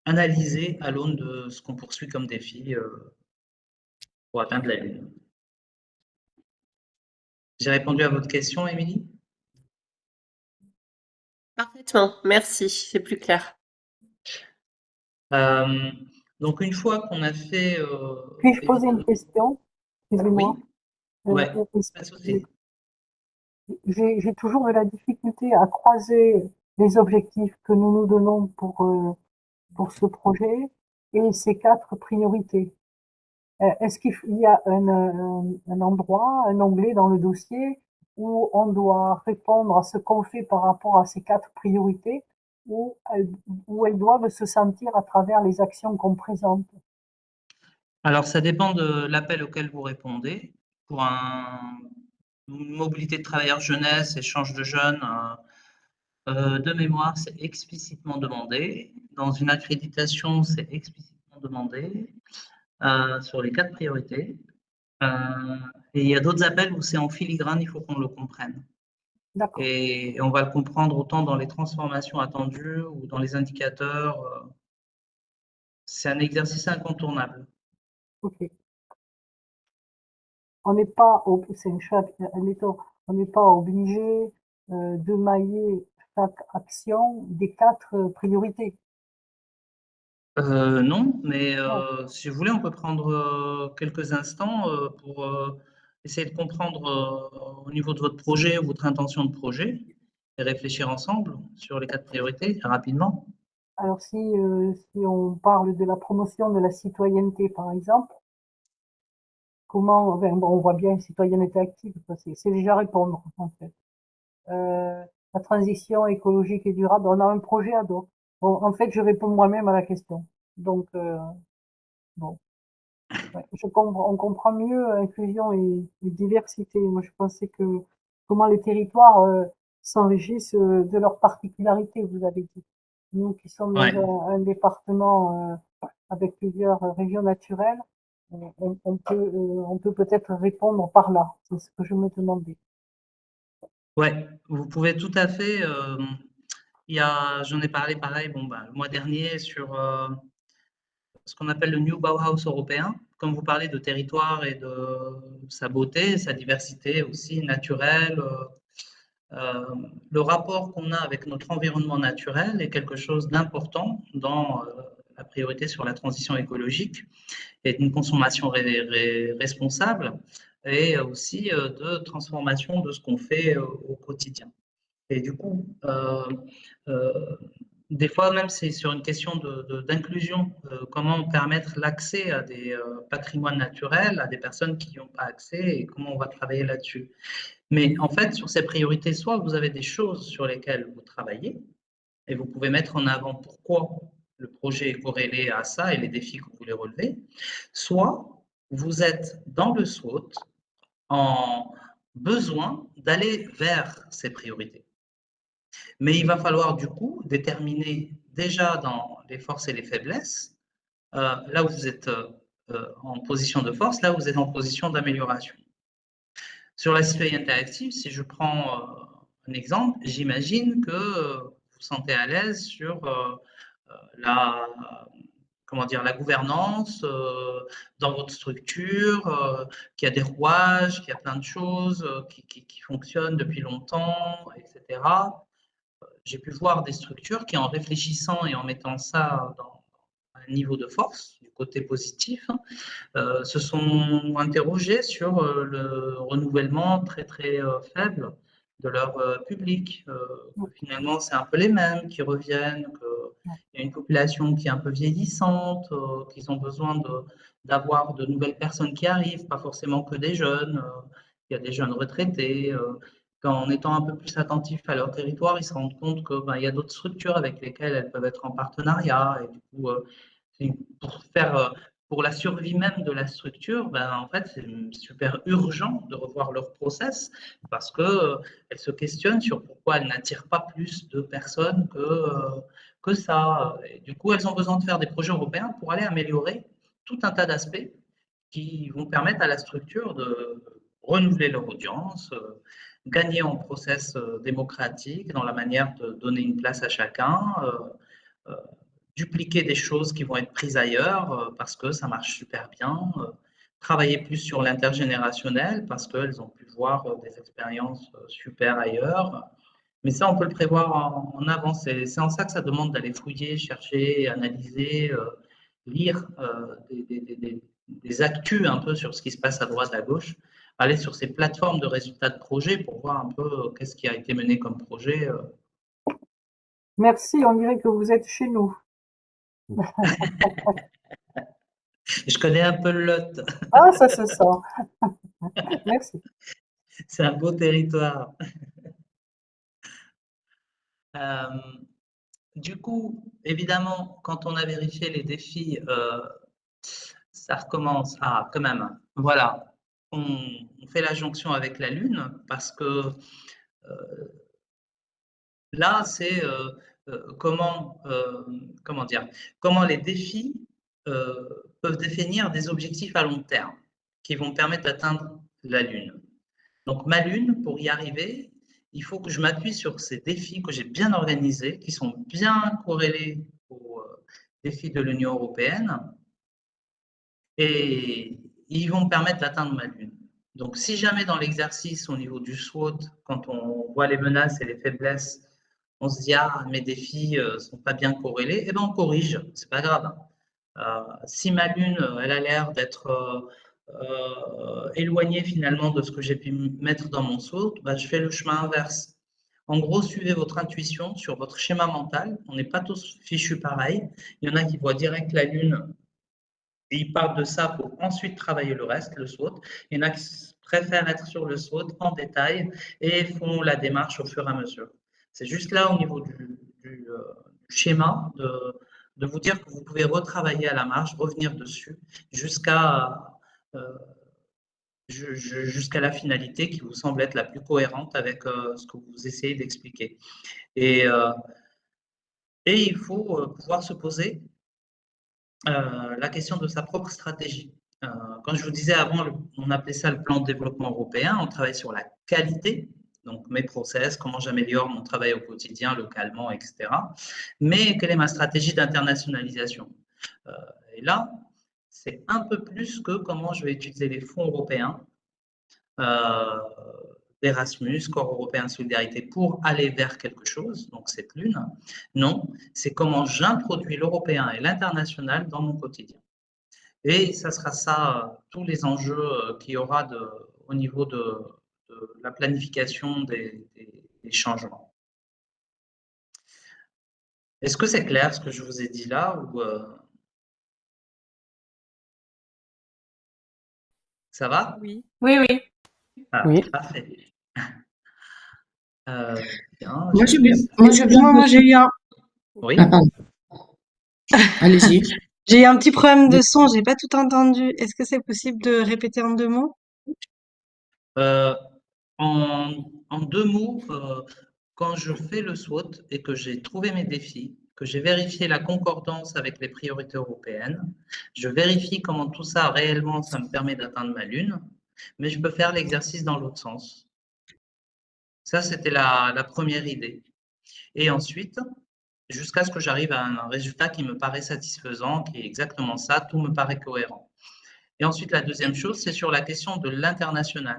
analyser à l'aune de ce qu'on poursuit comme défi pour atteindre la Lune. J'ai répondu à votre question, Émilie? Parfaitement, merci, c'est plus clair. Donc une fois qu'on a fait… Puis-je poser une question? Excusez-moi. Oui, ouais, pas de souci. J'ai toujours de la difficulté à croiser les objectifs que nous nous donnons pour ce projet et ces 4 priorités. Est-ce qu'il y a un endroit, un onglet dans le dossier où on doit répondre à ce qu'on fait par rapport à ces 4 priorités, où elles doivent se sentir à travers les actions qu'on présente? Alors, ça dépend de l'appel auquel vous répondez. Pour une mobilité de travailleurs jeunesse, échange de jeunes, de mémoire, c'est explicitement demandé. Dans une accréditation, c'est explicitement demandé sur les 4 priorités. Et il y a d'autres appels où c'est en filigrane, il faut qu'on le comprenne. D'accord. Et on va le comprendre autant dans les transformations attendues ou dans les indicateurs. C'est un exercice incontournable. Ok. On n'est pas, c'est une admettons, on n'est pas obligé de mailler chaque action des 4 priorités. Non, mais Non. si vous voulez, on peut prendre quelques instants pour essayer de comprendre au niveau de votre projet, votre intention de projet, et réfléchir ensemble sur les 4 priorités rapidement. Alors si on parle de la promotion de la citoyenneté, par exemple, comment, enfin, bon, on voit bien citoyenneté active, c'est déjà répondre en fait. La transition écologique et durable, on a un projet à dos. Bon, en fait, je réponds moi-même à la question. Donc, bon, ouais, on comprend mieux inclusion et diversité. Moi, je pensais que comment les territoires s'enrichissent de leurs particularités, vous avez dit. Nous qui sommes dans Ouais, un département avec plusieurs régions naturelles, on peut peut-être répondre par là. C'est ce que je me demandais. ouais, vous pouvez tout à fait. J'en ai parlé pareil, bon, le mois dernier sur ce qu'on appelle le New Bauhaus européen. Comme vous parlez de territoire et de sa beauté, sa diversité aussi naturelle, le rapport qu'on a avec notre environnement naturel est quelque chose d'important dans la priorité sur la transition écologique et d'une consommation responsable et aussi de transformation de ce qu'on fait au quotidien. Et du coup, euh, des fois même c'est sur une question d'inclusion, comment permettre l'accès à des patrimoines naturels, à des personnes qui n'y ont pas accès et comment on va travailler là-dessus. Mais en fait, sur ces priorités, soit vous avez des choses sur lesquelles vous travaillez et vous pouvez mettre en avant pourquoi le projet est corrélé à ça et les défis que vous voulez relever, soit vous êtes dans le SWOT en besoin d'aller vers ces priorités. Mais il va falloir du coup déterminer déjà dans les forces et les faiblesses, là où vous êtes en position de force, là où vous êtes en position d'amélioration. Sur la citoyenneté active, si je prends un exemple, j'imagine que vous vous sentez à l'aise sur la, comment dire, la gouvernance dans votre structure, qu'il y a des rouages, qu'il y a plein de choses qui fonctionnent depuis longtemps, etc. J'ai pu voir des structures qui, en réfléchissant et en mettant ça dans un niveau de force, du côté positif, se sont interrogés sur le renouvellement très très faible de leur public, que finalement c'est un peu les mêmes qui reviennent, qu'il y a une population qui est un peu vieillissante, qu'ils ont besoin d'avoir de nouvelles personnes qui arrivent, pas forcément que des jeunes, il y a des jeunes retraités, qu'en étant un peu plus attentifs à leur territoire, ils se rendent compte qu'il y a d'autres structures avec lesquelles elles peuvent être en partenariat, et du coup, pour faire pour la survie même de la structure, en fait, c'est super urgent de revoir leur process parce qu'elles se questionnent sur pourquoi elles n'attirent pas plus de personnes que ça. Et du coup, elles ont besoin de faire des projets européens pour aller améliorer tout un tas d'aspects qui vont permettre à la structure de renouveler leur audience, gagner en process démocratique dans la manière de donner une place à chacun, dupliquer des choses qui vont être prises ailleurs parce que ça marche super bien, travailler plus sur l'intergénérationnel parce qu'elles ont pu voir des expériences super ailleurs. Mais ça, on peut le prévoir en avance. C'est en ça que ça demande d'aller fouiller, chercher, analyser, lire des actus un peu sur ce qui se passe à droite, à gauche, aller sur ces plateformes de résultats de projet pour voir un peu qu'est-ce qui a été mené comme projet. Merci, on dirait que vous êtes chez nous. Je connais un peu le Lot. Ah, ça se sent. Merci. C'est un beau territoire. Du coup, évidemment, quand on a vérifié les défis, ça recommence. Ah, quand même, voilà. On fait la jonction avec la Lune parce que là, c'est comment dire, comment les défis peuvent définir des objectifs à long terme qui vont permettre d'atteindre la Lune. Donc, ma Lune, pour y arriver, il faut que je m'appuie sur ces défis que j'ai bien organisés, qui sont bien corrélés aux défis de l'Union européenne, et ils vont me permettre d'atteindre ma lune. Donc, si jamais dans l'exercice, au niveau du SWOT, quand on voit les menaces et les faiblesses, on se dit, ah, mes défis ne sont pas bien corrélés, eh ben on corrige, c'est pas grave. Si ma lune, elle a l'air d'être éloignée finalement de ce que j'ai pu mettre dans mon SWOT, bah, je fais le chemin inverse. En gros, suivez votre intuition sur votre schéma mental. On n'est pas tous fichus pareil. Il y en a qui voient direct la lune et ils partent de ça pour ensuite travailler le reste, le SWOT. Il y en a qui préfèrent être sur le SWOT en détail et font la démarche au fur et à mesure. C'est juste là, au niveau du schéma, de vous dire que vous pouvez retravailler à la marge, revenir dessus jusqu'à la finalité qui vous semble être la plus cohérente avec ce que vous essayez d'expliquer. Et il faut pouvoir se poser la question de sa propre stratégie. Quand je vous disais avant, on appelait ça le plan de développement européen, on travaille sur la qualité, donc mes process, comment j'améliore mon travail au quotidien, localement, etc. Mais quelle est ma stratégie d'internationalisation? Et là, c'est un peu plus que comment je vais utiliser les fonds européens, d'Erasmus, Corps européen de solidarité, pour aller vers quelque chose, donc cette lune. Non, c'est comment j'introduis l'européen et l'international dans mon quotidien. Et ça sera ça, tous les enjeux qu'il y aura au niveau de la planification des changements. Est-ce que c'est clair ce que je vous ai dit là ou ça va? Oui. Oui, oui. Ah, Oui. parfait. Bien, Moi, j'ai bien. Excuse-moi, moi j'ai eu un, Oui. Ah, pardon. Allez-y. j'ai eu un petit problème de son, j'ai pas tout entendu. Est-ce que c'est possible de répéter en 2 mots? En 2 mots, quand je fais le SWOT et que j'ai trouvé mes défis, que j'ai vérifié la concordance avec les priorités européennes, je vérifie comment tout ça réellement, ça me permet d'atteindre ma lune, mais je peux faire l'exercice dans l'autre sens. Ça, c'était la première idée. Et ensuite, jusqu'à ce que j'arrive à un résultat qui me paraît satisfaisant, qui est exactement ça, tout me paraît cohérent. Et ensuite, la deuxième chose, c'est sur la question de l'international.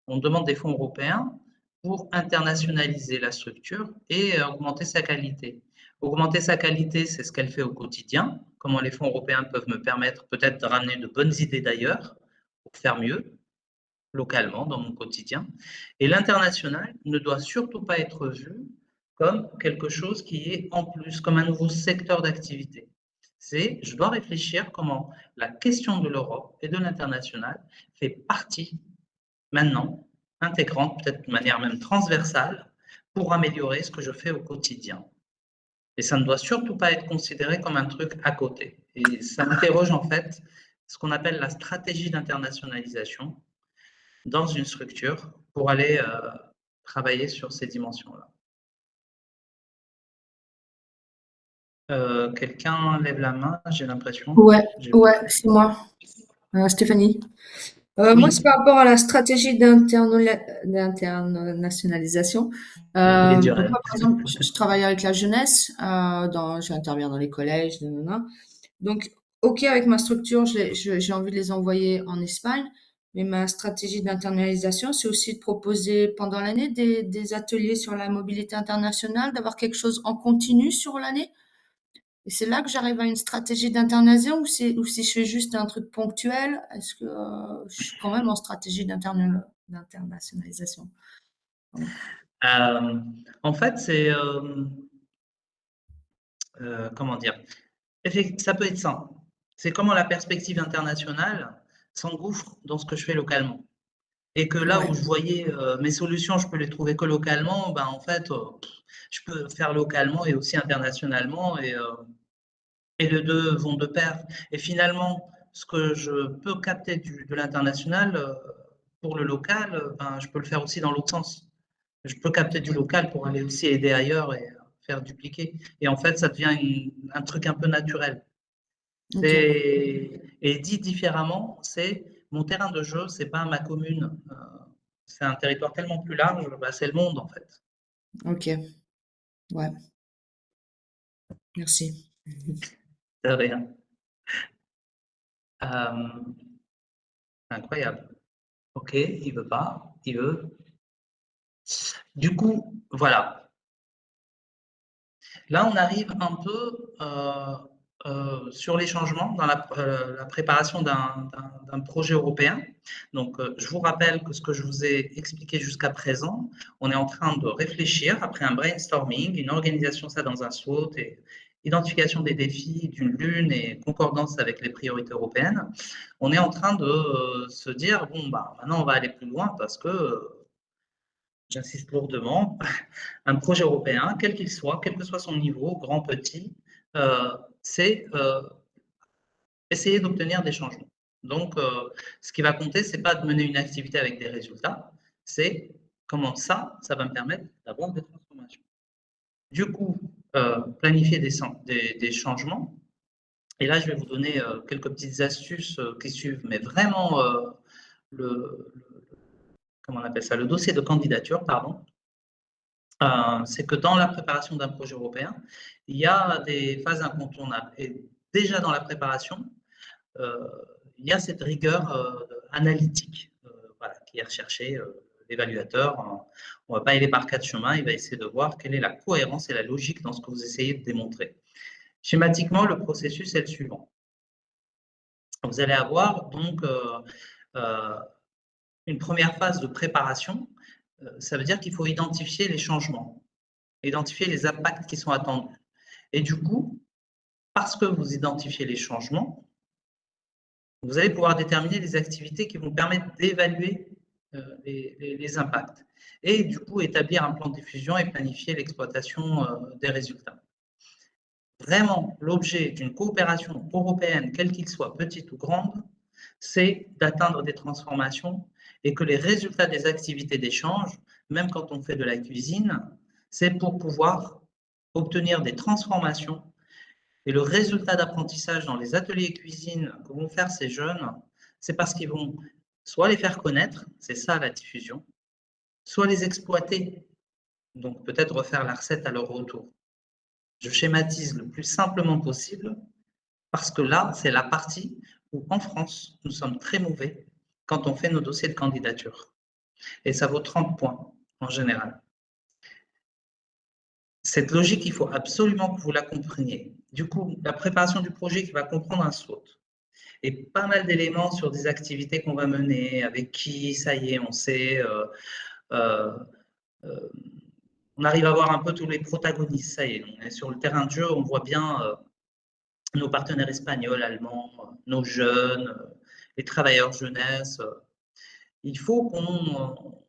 On demande des fonds européens pour internationaliser la structure et augmenter sa qualité. Augmenter sa qualité, c'est ce qu'elle fait au quotidien, comment les fonds européens peuvent me permettre peut-être de ramener de bonnes idées d'ailleurs pour faire mieux localement dans mon quotidien. Et l'international ne doit surtout pas être vu comme quelque chose qui est en plus, comme un nouveau secteur d'activité. Je dois réfléchir comment la question de l'Europe et de l'international fait partie maintenant, intégrante, peut-être de manière même transversale, pour améliorer ce que je fais au quotidien. Et ça ne doit surtout pas être considéré comme un truc à côté. Et ça interroge en fait ce qu'on appelle la stratégie d'internationalisation dans une structure pour aller travailler sur ces dimensions-là. Quelqu'un lève la main, j'ai l'impression. Ouais, c'est moi, Stéphanie. Moi, Oui. c'est par rapport à la stratégie d'internationalisation. Les Donc durées. moi, par exemple, je travaille avec la jeunesse, j'interviens dans les collèges, nanana. Donc, OK, avec ma structure, j'ai envie de les envoyer en Espagne, mais ma stratégie d'internalisation, c'est aussi de proposer pendant l'année des ateliers sur la mobilité internationale, d'avoir quelque chose en continu sur l'année. Et c'est là que j'arrive à une stratégie d'internationalisation ou si je fais juste un truc ponctuel, est-ce que je suis quand même en stratégie d'internationalisation? En fait, c'est comment dire? Ça peut être ça. C'est comment la perspective internationale s'engouffre dans ce que je fais localement. Et que là Ouais. où je voyais mes solutions, je peux les trouver que localement, ben en fait, je peux faire localement et aussi internationalement, et les deux vont de pair. Et finalement, ce que je peux capter de l'international, pour le local, ben, je peux le faire aussi dans l'autre sens. Je peux capter du local pour aller aussi aider ailleurs et faire dupliquer. Et en fait, ça devient un truc un peu naturel. Ok. Et dit différemment, c'est mon terrain de jeu, c'est pas ma commune c'est un territoire tellement plus large, bah, c'est le monde en fait. Ok, ouais, merci. De rien. Incroyable. Ok, il veut pas, il veut. Du coup, voilà. Là, on arrive un peu sur les changements dans la préparation d'un projet européen. Donc, je vous rappelle que ce que je vous ai expliqué jusqu'à présent, on est en train de réfléchir après un brainstorming, une organisation ça dans un SWOT et identification des défis d'une lune et concordance avec les priorités européennes. On est en train de se dire, bon, bah, maintenant on va aller plus loin parce que, j'insiste lourdement, un projet européen, quel qu'il soit, quel que soit son niveau, grand, petit, c'est essayer d'obtenir des changements. Donc, ce qui va compter, c'est pas de mener une activité avec des résultats, c'est comment ça va me permettre d'avoir des transformations. Du coup, planifier des changements. Et là, je vais vous donner quelques petites astuces qui suivent, mais vraiment comment on appelle ça, le dossier de candidature, pardon. C'est que dans la préparation d'un projet européen, il y a des phases incontournables. Et déjà dans la préparation, il y a cette rigueur analytique voilà, qui est recherchée. L'évaluateur, on ne va pas aller par quatre chemins, il va essayer de voir quelle est la cohérence et la logique dans ce que vous essayez de démontrer. Schématiquement, le processus est le suivant. Vous allez avoir donc une première phase de préparation. Ça veut dire qu'il faut identifier les changements, identifier les impacts qui sont attendus. Et du coup, parce que vous identifiez les changements, vous allez pouvoir déterminer les activités qui vont permettre d'évaluer les impacts. Et du coup, établir un plan de diffusion et planifier l'exploitation des résultats. Vraiment, l'objet d'une coopération européenne, quelle qu'il soit, petite ou grande, c'est d'atteindre des transformations et que les résultats des activités d'échange, même quand on fait de la cuisine, c'est pour pouvoir obtenir des transformations. Et le résultat d'apprentissage dans les ateliers cuisine que vont faire ces jeunes, c'est parce qu'ils vont soit les faire connaître, c'est ça la diffusion, soit les exploiter, donc peut-être refaire la recette à leur retour. Je schématise le plus simplement possible parce que là, c'est la partie où en France, nous sommes très mauvais quand on fait nos dossiers de candidature. Et ça vaut 30 points en général. Cette logique, il faut absolument que vous la compreniez. Du coup, la préparation du projet qui va comprendre un SWOT et pas mal d'éléments sur des activités qu'on va mener, avec qui, ça y est, on sait, on arrive à voir un peu tous les protagonistes, ça y est, on est sur le terrain de jeu, on voit bien nos partenaires espagnols, allemands, nos jeunes, les travailleurs jeunesse. Il faut qu'on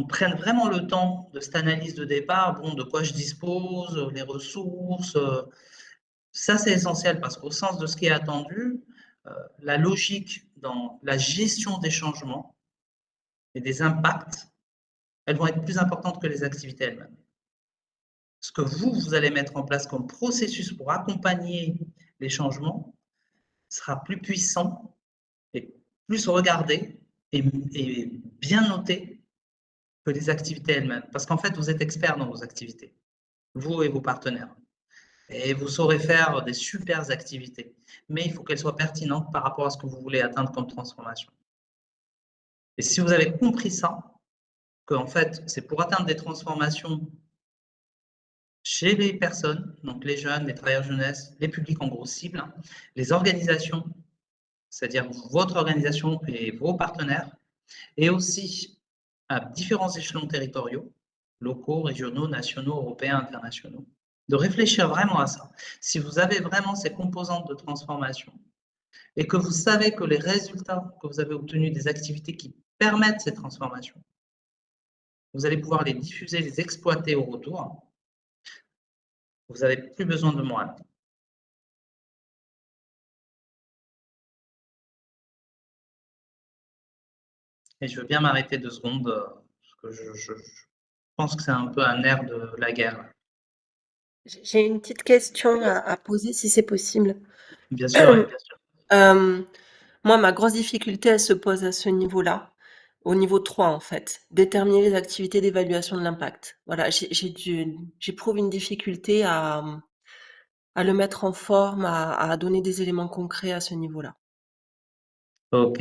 prenne vraiment le temps de cette analyse de départ, bon, de quoi je dispose, les ressources. Ça, c'est essentiel parce qu'au sens de ce qui est attendu, la logique dans la gestion des changements et des impacts, elles vont être plus importantes que les activités elles-mêmes. Ce que vous allez mettre en place comme processus pour accompagner les changements sera plus puissant et plus regardé et bien noté que les activités elles-mêmes. Parce qu'en fait, vous êtes expert dans vos activités, vous et vos partenaires. Et vous saurez faire des super activités. Mais il faut qu'elles soient pertinentes par rapport à ce que vous voulez atteindre comme transformation. Et si vous avez compris ça, qu'en fait, c'est pour atteindre des transformations chez les personnes, donc les jeunes, les travailleurs jeunesse, les publics en gros cible, les organisations, c'est-à-dire votre organisation et vos partenaires, et aussi à différents échelons territoriaux, locaux, régionaux, nationaux, européens, internationaux, de réfléchir vraiment à ça. Si vous avez vraiment ces composantes de transformation et que vous savez que les résultats que vous avez obtenus des activités qui permettent ces transformations, vous allez pouvoir les diffuser, les exploiter au retour. Vous n'avez plus besoin de moi. Et je veux bien m'arrêter 2 secondes, parce que je pense que c'est un peu un air de la guerre. J'ai une petite question à poser si c'est possible. Bien sûr, oui, bien sûr. Moi, ma grosse difficulté, elle se pose à ce niveau-là. Au niveau 3, en fait. Déterminer les activités d'évaluation de l'impact. Voilà, j'éprouve une difficulté à le mettre en forme, à donner des éléments concrets à ce niveau-là. Ok.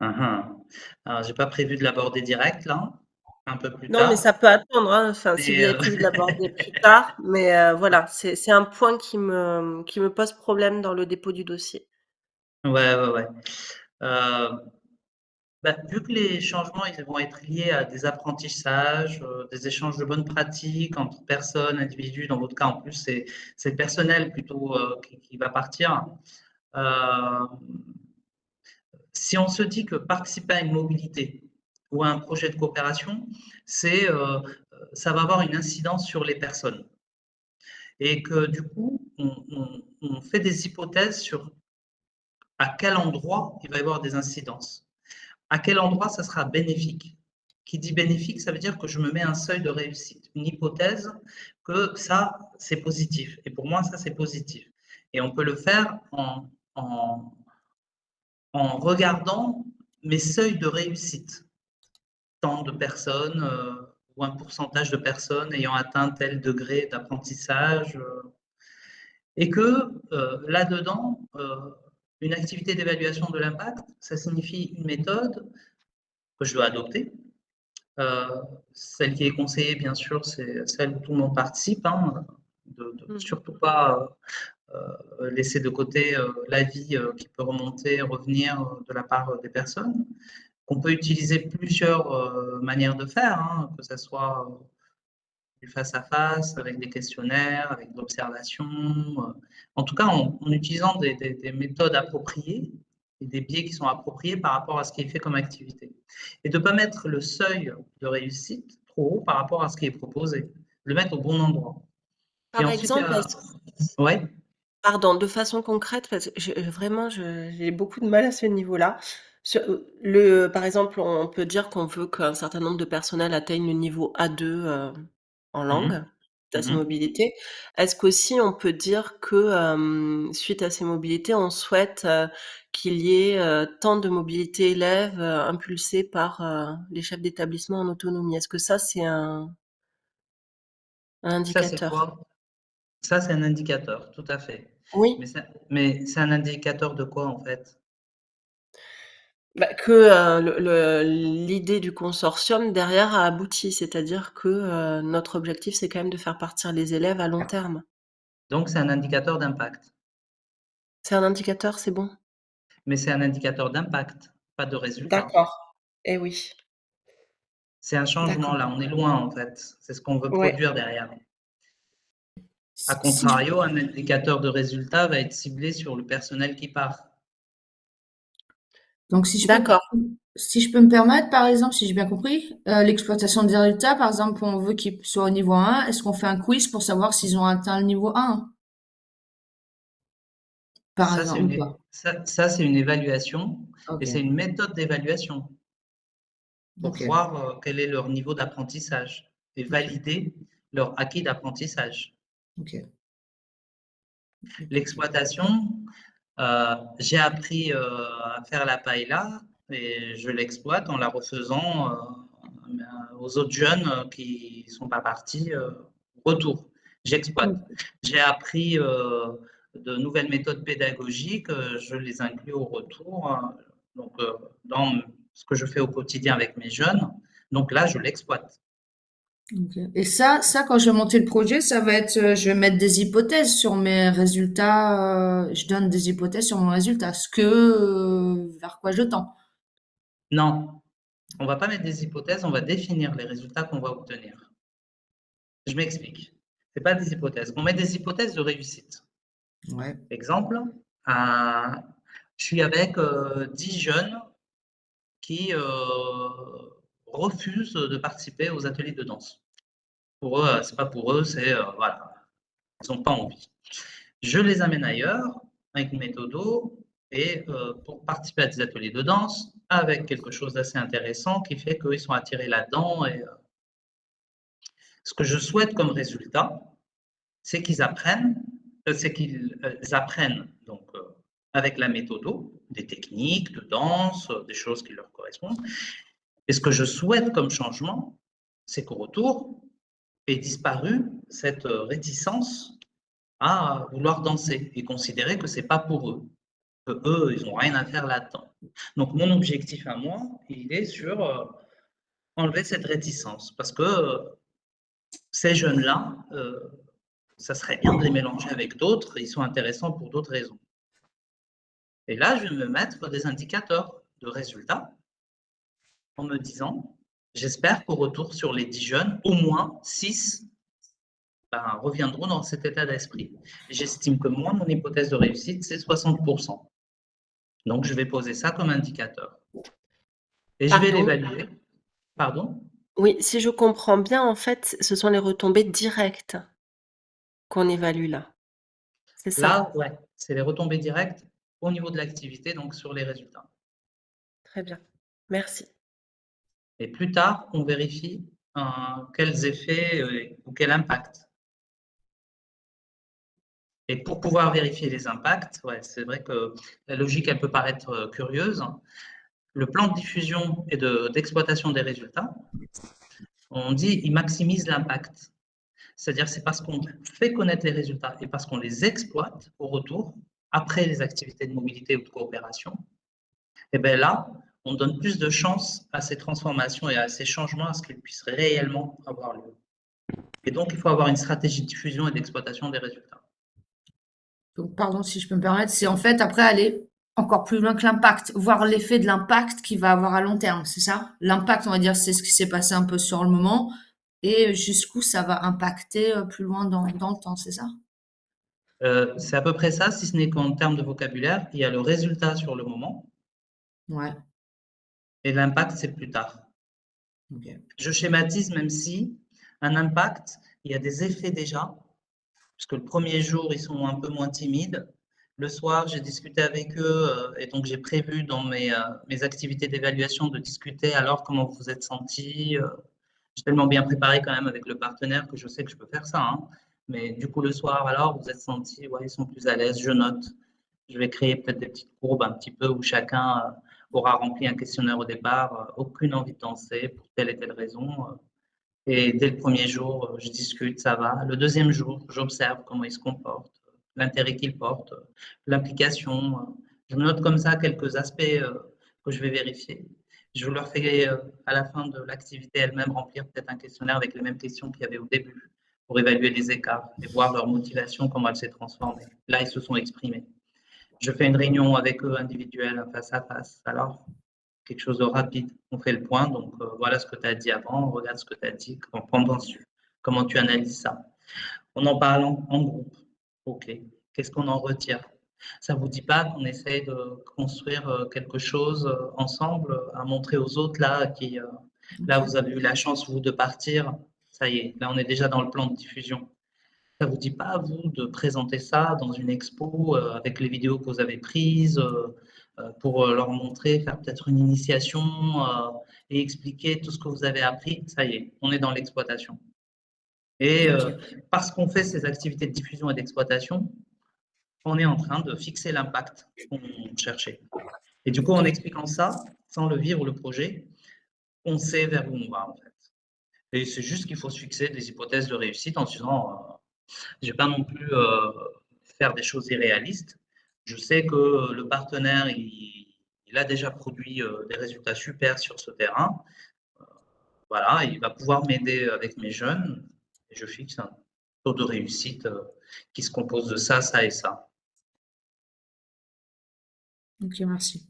Alors, j'ai pas prévu de l'aborder direct là, un peu plus Non, mais tard. ça peut attendre, hein. Enfin, si vous Mais avez prévu de l'aborder plus tard, mais voilà, c'est un point qui me pose problème dans le dépôt du dossier. ouais. Euh, Vu que les changements ils vont être liés à des apprentissages, des échanges de bonnes pratiques entre personnes, individus, dans votre cas en plus c'est le personnel plutôt qui va partir. Euh, Si on se dit que participer à une mobilité ou à un projet de coopération, ça va avoir une incidence sur les personnes. Et que du coup, on fait des hypothèses sur à quel endroit il va y avoir des incidences. À quel endroit ça sera bénéfique. Qui dit bénéfique, ça veut dire que je me mets un seuil de réussite, une hypothèse que ça, c'est positif. Et pour moi, ça, c'est positif. Et on peut le faire en regardant mes seuils de réussite. Tant de personnes ou un pourcentage de personnes ayant atteint tel degré d'apprentissage. Et que là-dedans, une activité d'évaluation de l'impact, ça signifie une méthode que je dois adopter. Celle qui est conseillée, bien sûr, c'est celle où tout le monde participe, hein, de surtout pas laisser de côté l'avis qui peut remonter, revenir de la part des personnes. Qu'on peut utiliser plusieurs manières de faire, hein, que ce soit du face-à-face, avec des questionnaires, avec de l'observation. En tout cas, en utilisant des méthodes appropriées et des biais qui sont appropriés par rapport à ce qui est fait comme activité. Et de ne pas mettre le seuil de réussite trop haut par rapport à ce qui est proposé. Le mettre au bon endroit. Et Par ensuite, il y exemple, a... Ouais. pardon, de façon concrète, parce que vraiment, j'ai beaucoup de mal à ce niveau-là. Par exemple, on peut dire qu'on veut qu'un certain nombre de personnels atteignent le niveau A2 en langue, à ces mobilités. Est-ce qu'aussi on peut dire que suite à ces mobilités, on souhaite qu'il y ait tant de mobilité élèves impulsées par les chefs d'établissement en autonomie? Est-ce que ça, c'est un Ça, c'est indicateur? quoi? Ça, c'est un indicateur, tout à fait. Oui. Mais c'est un indicateur de quoi, en fait? Bah, que l'idée du consortium derrière a abouti, c'est-à-dire que notre objectif, c'est quand même de faire partir les élèves à long terme. Donc, c'est un indicateur d'impact. C'est un indicateur, c'est bon? Mais c'est un indicateur d'impact, pas de résultat. D'accord. Eh oui. C'est un changement, D'accord. là, on est loin, en fait. C'est ce qu'on veut Ouais. produire derrière. A Si je, contrario, un indicateur de résultat va être ciblé sur le personnel qui part. donc D'accord. si je peux me permettre, par exemple, si j'ai bien compris, l'exploitation des résultats, par exemple, on veut qu'ils soient au niveau 1, est-ce qu'on fait un quiz pour savoir s'ils ont atteint le niveau 1, par Ça, c'est exemple, ou une, pas? ça, c'est une évaluation et Ok, c'est une méthode d'évaluation pour ok, voir quel est leur niveau d'apprentissage et valider leur acquis d'apprentissage. ok. L'exploitation, j'ai appris à faire la paella et je l'exploite en la refaisant aux autres jeunes qui ne sont pas partis. Retour, j'exploite. J'ai appris de nouvelles méthodes pédagogiques, je les inclus au retour, donc dans ce que je fais au quotidien avec mes jeunes. Donc là, je l'exploite. Ok. Et ça, quand je vais monter le projet, ça va être, je vais mettre des hypothèses sur mes résultats. Je donne des hypothèses sur mon résultat, vers quoi je tends. Non, on ne va pas mettre des hypothèses, on va définir les résultats qu'on va obtenir. Je m'explique. Ce n'est pas des hypothèses. On met des hypothèses de réussite. Ouais. Exemple, je suis avec 10 jeunes qui refusent de participer aux ateliers de danse. Pour eux, c'est pas pour eux, c'est voilà, ils n'ont pas envie. Je les amène ailleurs avec une méthode et pour participer à des ateliers de danse avec quelque chose d'assez intéressant qui fait qu'ils sont attirés là-dedans. Et ce que je souhaite comme résultat, c'est qu'ils apprennent, donc avec la méthode, des techniques de danse, des choses qui leur correspondent correspondre. Et ce que je souhaite comme changement, c'est qu'au retour ait disparu cette réticence à vouloir danser et considérer que c'est pas pour eux, que eux, ils n'ont rien à faire là-dedans. Donc mon objectif à moi, il est sur enlever cette réticence, parce que ces jeunes-là, ça serait bien de les mélanger avec d'autres, ils sont intéressants pour d'autres raisons. Et là, je vais me mettre des indicateurs de résultats en me disant, j'espère qu'au retour sur les 10 jeunes, au moins 6 reviendront dans cet état d'esprit. J'estime que moi, mon hypothèse de réussite, c'est 60%. Donc, je vais poser ça comme indicateur. Et je vais Pardon? l'évaluer. Pardon? Oui, si je comprends bien, en fait, ce sont les retombées directes qu'on évalue là. C'est ça? Là, ouais, c'est les retombées directes au niveau de l'activité, donc sur les résultats. Très bien. Merci. Et plus tard, on vérifie quels effets ou quel impact. Et pour pouvoir vérifier les impacts, ouais, c'est vrai que la logique, elle peut paraître curieuse. Le plan de diffusion et d'exploitation des résultats, on dit il maximise l'impact. C'est-à-dire c'est parce qu'on fait connaître les résultats et parce qu'on les exploite au retour, après les activités de mobilité ou de coopération, et bien là, on donne plus de chance à ces transformations et à ces changements à ce qu'ils puissent réellement avoir lieu. Et donc, il faut avoir une stratégie de diffusion et d'exploitation des résultats. Donc, pardon, si je peux me permettre, c'est en fait après aller encore plus loin que l'impact, voir l'effet de l'impact qu'il va avoir à long terme, c'est ça? L'impact, on va dire, c'est ce qui s'est passé un peu sur le moment et jusqu'où ça va impacter plus loin dans le temps, c'est ça? C'est à peu près ça, si ce n'est qu'en termes de vocabulaire, il y a le résultat sur le moment Ouais, et l'impact, c'est plus tard. ok. Je schématise, même si un impact, il y a des effets déjà, puisque le premier jour, ils sont un peu moins timides. Le soir, j'ai discuté avec eux et donc j'ai prévu dans mes activités d'évaluation de discuter alors comment vous vous êtes sentis. J'ai tellement bien préparé quand même avec le partenaire que je sais que je peux faire ça. Hein. Mais du coup, le soir, alors, vous êtes sentis, ouais, ils sont plus à l'aise, je note. Je vais créer peut-être des petites courbes un petit peu où chacun aura rempli un questionnaire au départ, aucune envie de danser pour telle et telle raison. Et dès le premier jour, je discute, ça va. Le deuxième jour, j'observe comment ils se comportent, l'intérêt qu'ils portent, l'implication. Je note comme ça quelques aspects que je vais vérifier. Je leur fais à la fin de l'activité elle-même remplir peut-être un questionnaire avec les mêmes questions qu'il y avait au début pour évaluer les écarts et voir leur motivation, comment elle s'est transformée. Là, ils se sont exprimés. Je fais une réunion avec eux individuelle, face à face. Alors, quelque chose de rapide. On fait le point, donc voilà ce que tu as dit avant, regarde ce que tu as dit, comment tu analyses ça. On en parle en groupe. OK. Qu'est-ce qu'on en retire? Ça ne vous dit pas qu'on essaye de construire quelque chose ensemble, à montrer aux autres là, là vous avez eu la chance, vous, de partir. Ça y est, là on est déjà dans le plan de diffusion. Ça ne vous dit pas, à vous, de présenter ça dans une expo avec les vidéos que vous avez prises pour leur montrer, faire peut-être une initiation et expliquer tout ce que vous avez appris? Ça y est, on est dans l'exploitation. Et parce qu'on fait ces activités de diffusion et d'exploitation, on est en train de fixer l'impact qu'on cherchait. Et du coup, en expliquant ça, sans le vivre, le projet, on sait vers où on va, en fait. Et c'est juste qu'il faut se fixer des hypothèses de réussite en se disant je ne vais pas non plus faire des choses irréalistes. Je sais que le partenaire, il a déjà produit des résultats super sur ce terrain. Voilà, il va pouvoir m'aider avec mes jeunes. Et je fixe un taux de réussite qui se compose de ça, ça et ça. Ok, merci.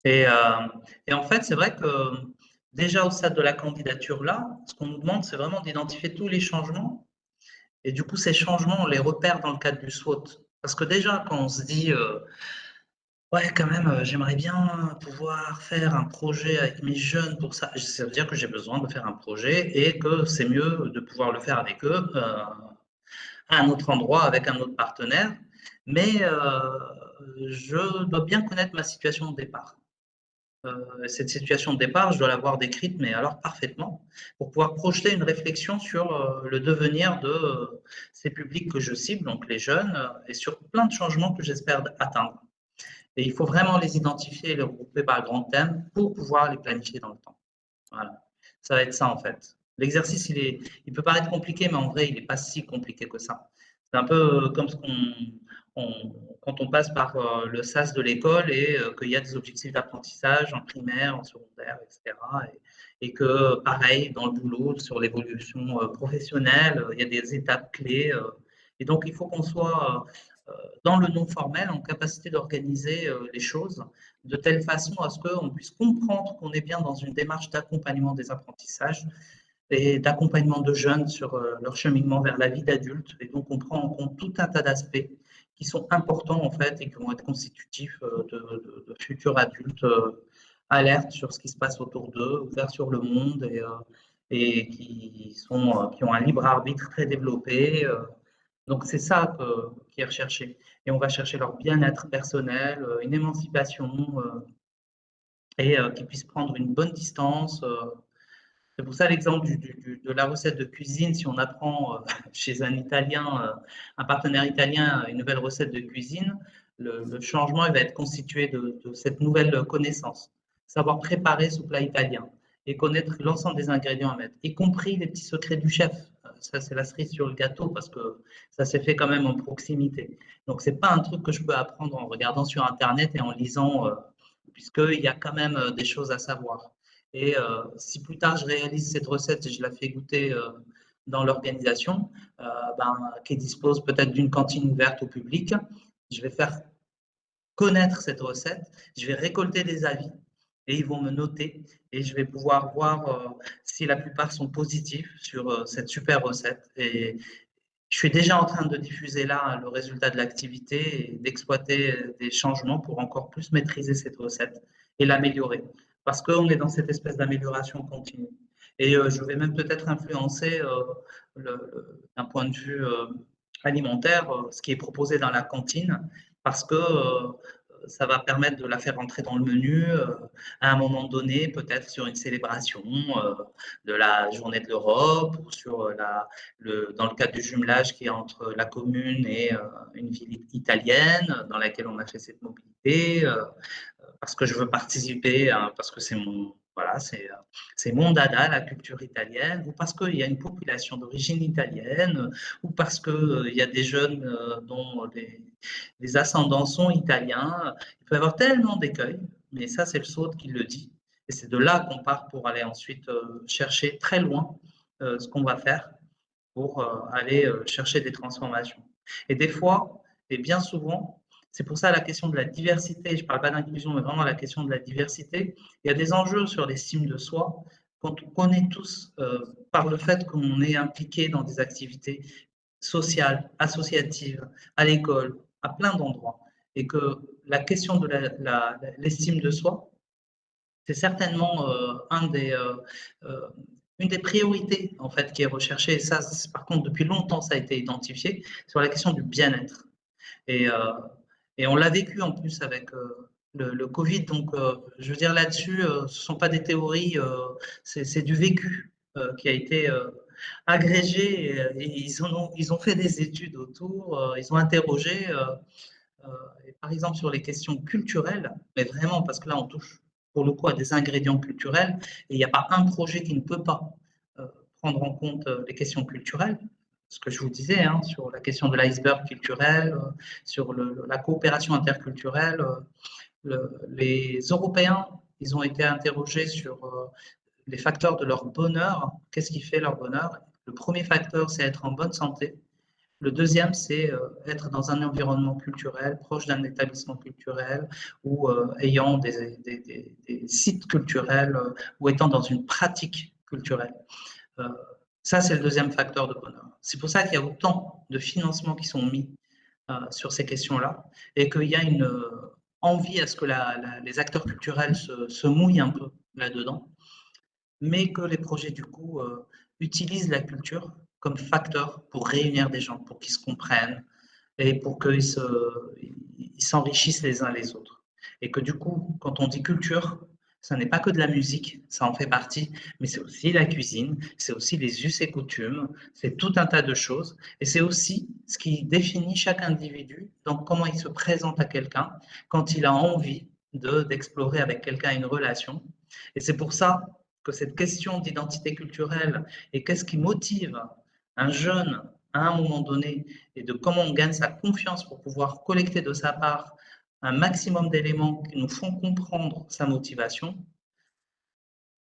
Et en fait, c'est vrai que déjà au stade de la candidature là, ce qu'on nous demande, c'est vraiment d'identifier tous les changements. Et du coup, ces changements, on les repère dans le cadre du SWOT. Parce que déjà, quand on se dit, ouais, quand même, j'aimerais bien pouvoir faire un projet avec mes jeunes pour ça, ça veut dire que j'ai besoin de faire un projet et que c'est mieux de pouvoir le faire avec eux à un autre endroit, avec un autre partenaire. Mais je dois bien connaître ma situation de départ. Cette situation de départ, je dois l'avoir décrite, mais alors parfaitement, pour pouvoir projeter une réflexion sur le devenir de ces publics que je cible, donc les jeunes, et sur plein de changements que j'espère atteindre. Et il faut vraiment les identifier et les regrouper par grands thèmes pour pouvoir les planifier dans le temps. Voilà. Ça va être ça, en fait. L'exercice, il peut paraître compliqué, mais en vrai, il n'est pas si compliqué que ça. C'est un peu comme quand on passe par le SAS de l'école et qu'il y a des objectifs d'apprentissage en primaire, en secondaire, etc. Et que, pareil, dans le boulot, sur l'évolution professionnelle, il y a des étapes clés. Et donc, il faut qu'on soit dans le non formel, en capacité d'organiser les choses de telle façon à ce qu'on puisse comprendre qu'on est bien dans une démarche d'accompagnement des apprentissages et d'accompagnement de jeunes sur leur cheminement vers la vie d'adulte. Et donc, on prend en compte tout un tas d'aspects qui sont importants, en fait, et qui vont être constitutifs de futurs adultes alertes sur ce qui se passe autour d'eux, ouverts sur le monde et qui ont un libre arbitre très développé. Donc, c'est ça qui est recherché. Et on va chercher leur bien-être personnel, une émancipation et qu'ils puissent prendre une bonne distance. C'est pour ça l'exemple de la recette de cuisine. Si on apprend chez un Italien, un partenaire italien, une nouvelle recette de cuisine, le changement il va être constitué de cette nouvelle connaissance. Savoir préparer ce plat italien et connaître l'ensemble des ingrédients à mettre, y compris les petits secrets du chef. Ça, c'est la cerise sur le gâteau parce que ça s'est fait quand même en proximité. Donc, ce n'est pas un truc que je peux apprendre en regardant sur Internet et en lisant, puisqu'il y a quand même des choses à savoir. Et si plus tard je réalise cette recette et je la fais goûter dans l'organisation, qui dispose peut-être d'une cantine ouverte au public, je vais faire connaître cette recette, je vais récolter des avis et ils vont me noter et je vais pouvoir voir si la plupart sont positifs sur cette super recette. Et je suis déjà en train de diffuser là le résultat de l'activité et d'exploiter des changements pour encore plus maîtriser cette recette et l'améliorer. Parce qu'on est dans cette espèce d'amélioration continue. Et je vais même peut-être influencer d'un point de vue alimentaire ce qui est proposé dans la cantine parce que ça va permettre de la faire entrer dans le menu à un moment donné, peut-être sur une célébration de la journée de l'Europe ou sur dans le cadre du jumelage qui est entre la commune et une ville italienne dans laquelle on a fait cette mobilité, parce que je veux participer, parce que c'est mon dada, la culture italienne, ou parce qu'il y a une population d'origine italienne, ou parce qu'il y a des jeunes dont les ascendants sont italiens. Il peut y avoir tellement d'écueils, mais ça, c'est le SAUD qui le dit. Et c'est de là qu'on part pour aller ensuite chercher très loin ce qu'on va faire pour aller chercher des transformations. Et des fois, et bien souvent, c'est pour ça la question de la diversité, je ne parle pas d'inclusion, mais vraiment la question de la diversité, il y a des enjeux sur l'estime de soi quand on connaît tous par le fait qu'on est impliqué dans des activités sociales, associatives, à l'école, à plein d'endroits, et que la question de l'estime de soi, c'est certainement une des priorités en fait qui est recherchée. Et ça, par contre, depuis longtemps, ça a été identifié sur la question du bien-être. Et on l'a vécu en plus avec le Covid. Donc, je veux dire là-dessus, ce ne sont pas des théories, c'est du vécu qui a été agrégé. Et ils ont fait des études autour, ils ont interrogé, et par exemple sur les questions culturelles, mais vraiment parce que là, on touche pour le coup à des ingrédients culturels, et il n'y a pas un projet qui ne peut pas prendre en compte les questions culturelles. Ce que je vous disais, sur la question de l'iceberg culturel, sur la coopération interculturelle. Les Européens, ils ont été interrogés sur les facteurs de leur bonheur. Qu'est-ce qui fait leur bonheur? Le premier facteur, c'est être en bonne santé. Le deuxième, c'est être dans un environnement culturel, proche d'un établissement culturel ou ayant des sites culturels ou étant dans une pratique culturelle. Ça, c'est le deuxième facteur de bonheur. C'est pour ça qu'il y a autant de financements qui sont mis sur ces questions-là et qu'il y a une envie à ce que les acteurs culturels se mouillent un peu là-dedans, mais que les projets, du coup, utilisent la culture comme facteur pour réunir des gens, pour qu'ils se comprennent et pour qu'ils s'enrichissent les uns les autres. Et que du coup, quand on dit culture, Ça n'est pas que de la musique, ça en fait partie, mais c'est aussi la cuisine, c'est aussi les us et coutumes, c'est tout un tas de choses. Et c'est aussi ce qui définit chaque individu, donc comment il se présente à quelqu'un quand il a envie d'explorer avec quelqu'un une relation. Et c'est pour ça que cette question d'identité culturelle et qu'est-ce qui motive un jeune à un moment donné et de comment on gagne sa confiance pour pouvoir collecter de sa part un maximum d'éléments qui nous font comprendre sa motivation.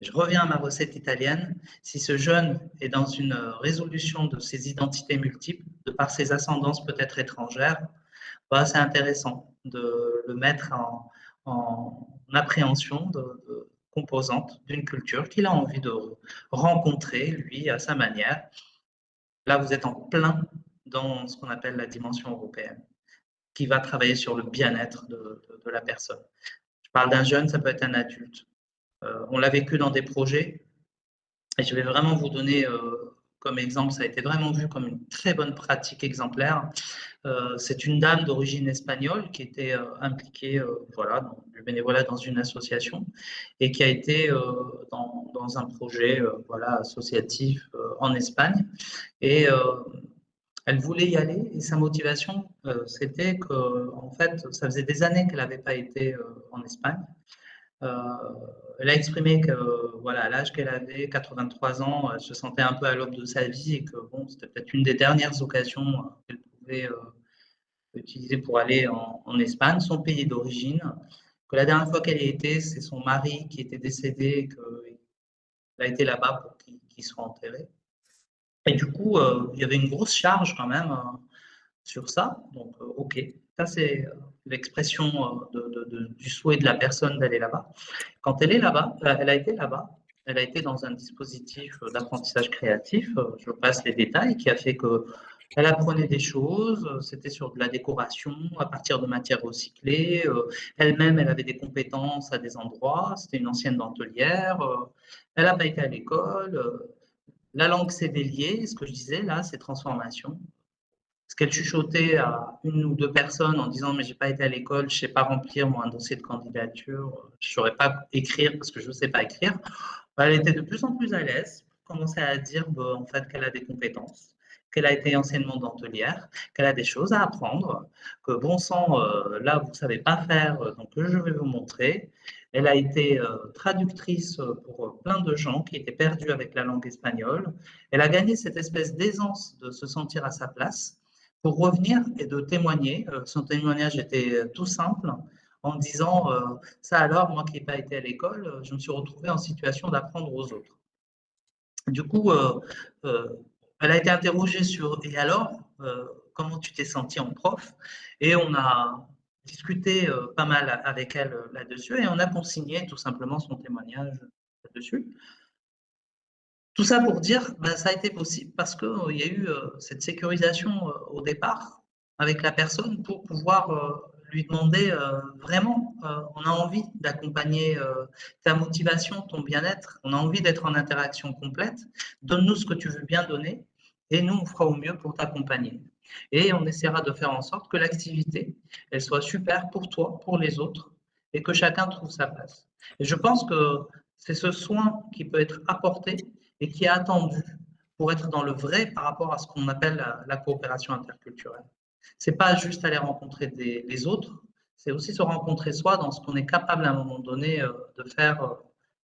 Je reviens à ma recette italienne. Si ce jeune est dans une résolution de ses identités multiples, de par ses ascendances peut-être étrangères, bah, c'est intéressant de le mettre en appréhension de composantes d'une culture qu'il a envie de rencontrer, lui, à sa manière. Là, vous êtes en plein dans ce qu'on appelle la dimension européenne, qui va travailler sur le bien-être de la personne. Je parle d'un jeune, ça peut être un adulte. On l'a vécu dans des projets, et je vais vraiment vous donner comme exemple, ça a été vraiment vu comme une très bonne pratique exemplaire. C'est une dame d'origine espagnole qui était impliquée voilà, dans du bénévolat dans une association et qui a été dans un projet voilà, associatif en Espagne. Et elle voulait y aller et sa motivation, c'était que, en fait, ça faisait des années qu'elle n'avait pas été en Espagne. Elle a exprimé que, voilà, à l'âge qu'elle avait, 83 ans, elle se sentait un peu à l'aube de sa vie et que, bon, c'était peut-être une des dernières occasions qu'elle pouvait utiliser pour aller en Espagne, son pays d'origine. Que la dernière fois qu'elle y était, c'est son mari qui était décédé et qu'elle a été là-bas pour qu'il soit enterré. Et du coup, il y avait une grosse charge quand même sur ça. Donc, OK, ça c'est l'expression du souhait de la personne d'aller là-bas. Quand elle est là-bas, elle a été là-bas, elle a été dans un dispositif d'apprentissage créatif, je passe les détails, qui a fait qu'elle apprenait des choses, c'était sur de la décoration à partir de matières recyclées, elle-même, elle avait des compétences à des endroits, c'était une ancienne dentelière, elle n'a pas été à l'école, la langue s'est déliée, ce que je disais là, ces transformations. Ce qu'elle chuchotait à une ou deux personnes en disant « mais j'ai pas été à l'école, je sais pas remplir moi un dossier de candidature, je saurais pas écrire parce que je ne sais pas écrire », elle était de plus en plus à l'aise, commençait à dire en fait qu'elle a des compétences, qu'elle a été anciennement dentelière, qu'elle a des choses à apprendre, que bon sang, là vous ne savez pas faire, donc je vais vous montrer. Elle a été traductrice pour plein de gens qui étaient perdus avec la langue espagnole. Elle a gagné cette espèce d'aisance de se sentir à sa place pour revenir et de témoigner. Son témoignage était tout simple en disant ça alors, moi qui n'ai pas été à l'école, je me suis retrouvée en situation d'apprendre aux autres. Du coup, elle a été interrogée sur « et alors, comment tu t'es sentie en prof ?» Et on a discuté pas mal avec elle là-dessus et on a consigné tout simplement son témoignage là-dessus. Tout ça pour dire, ça a été possible parce qu'il y a eu cette sécurisation au départ avec la personne pour pouvoir lui demander vraiment, on a envie d'accompagner ta motivation, ton bien-être, on a envie d'être en interaction complète, donne-nous ce que tu veux bien donner et nous, on fera au mieux pour t'accompagner. Et on essaiera de faire en sorte que l'activité, elle soit super pour toi, pour les autres et que chacun trouve sa place. Et je pense que c'est ce soin qui peut être apporté et qui est attendu pour être dans le vrai par rapport à ce qu'on appelle la coopération interculturelle. Ce n'est pas juste aller rencontrer les autres, c'est aussi se rencontrer soi dans ce qu'on est capable à un moment donné de faire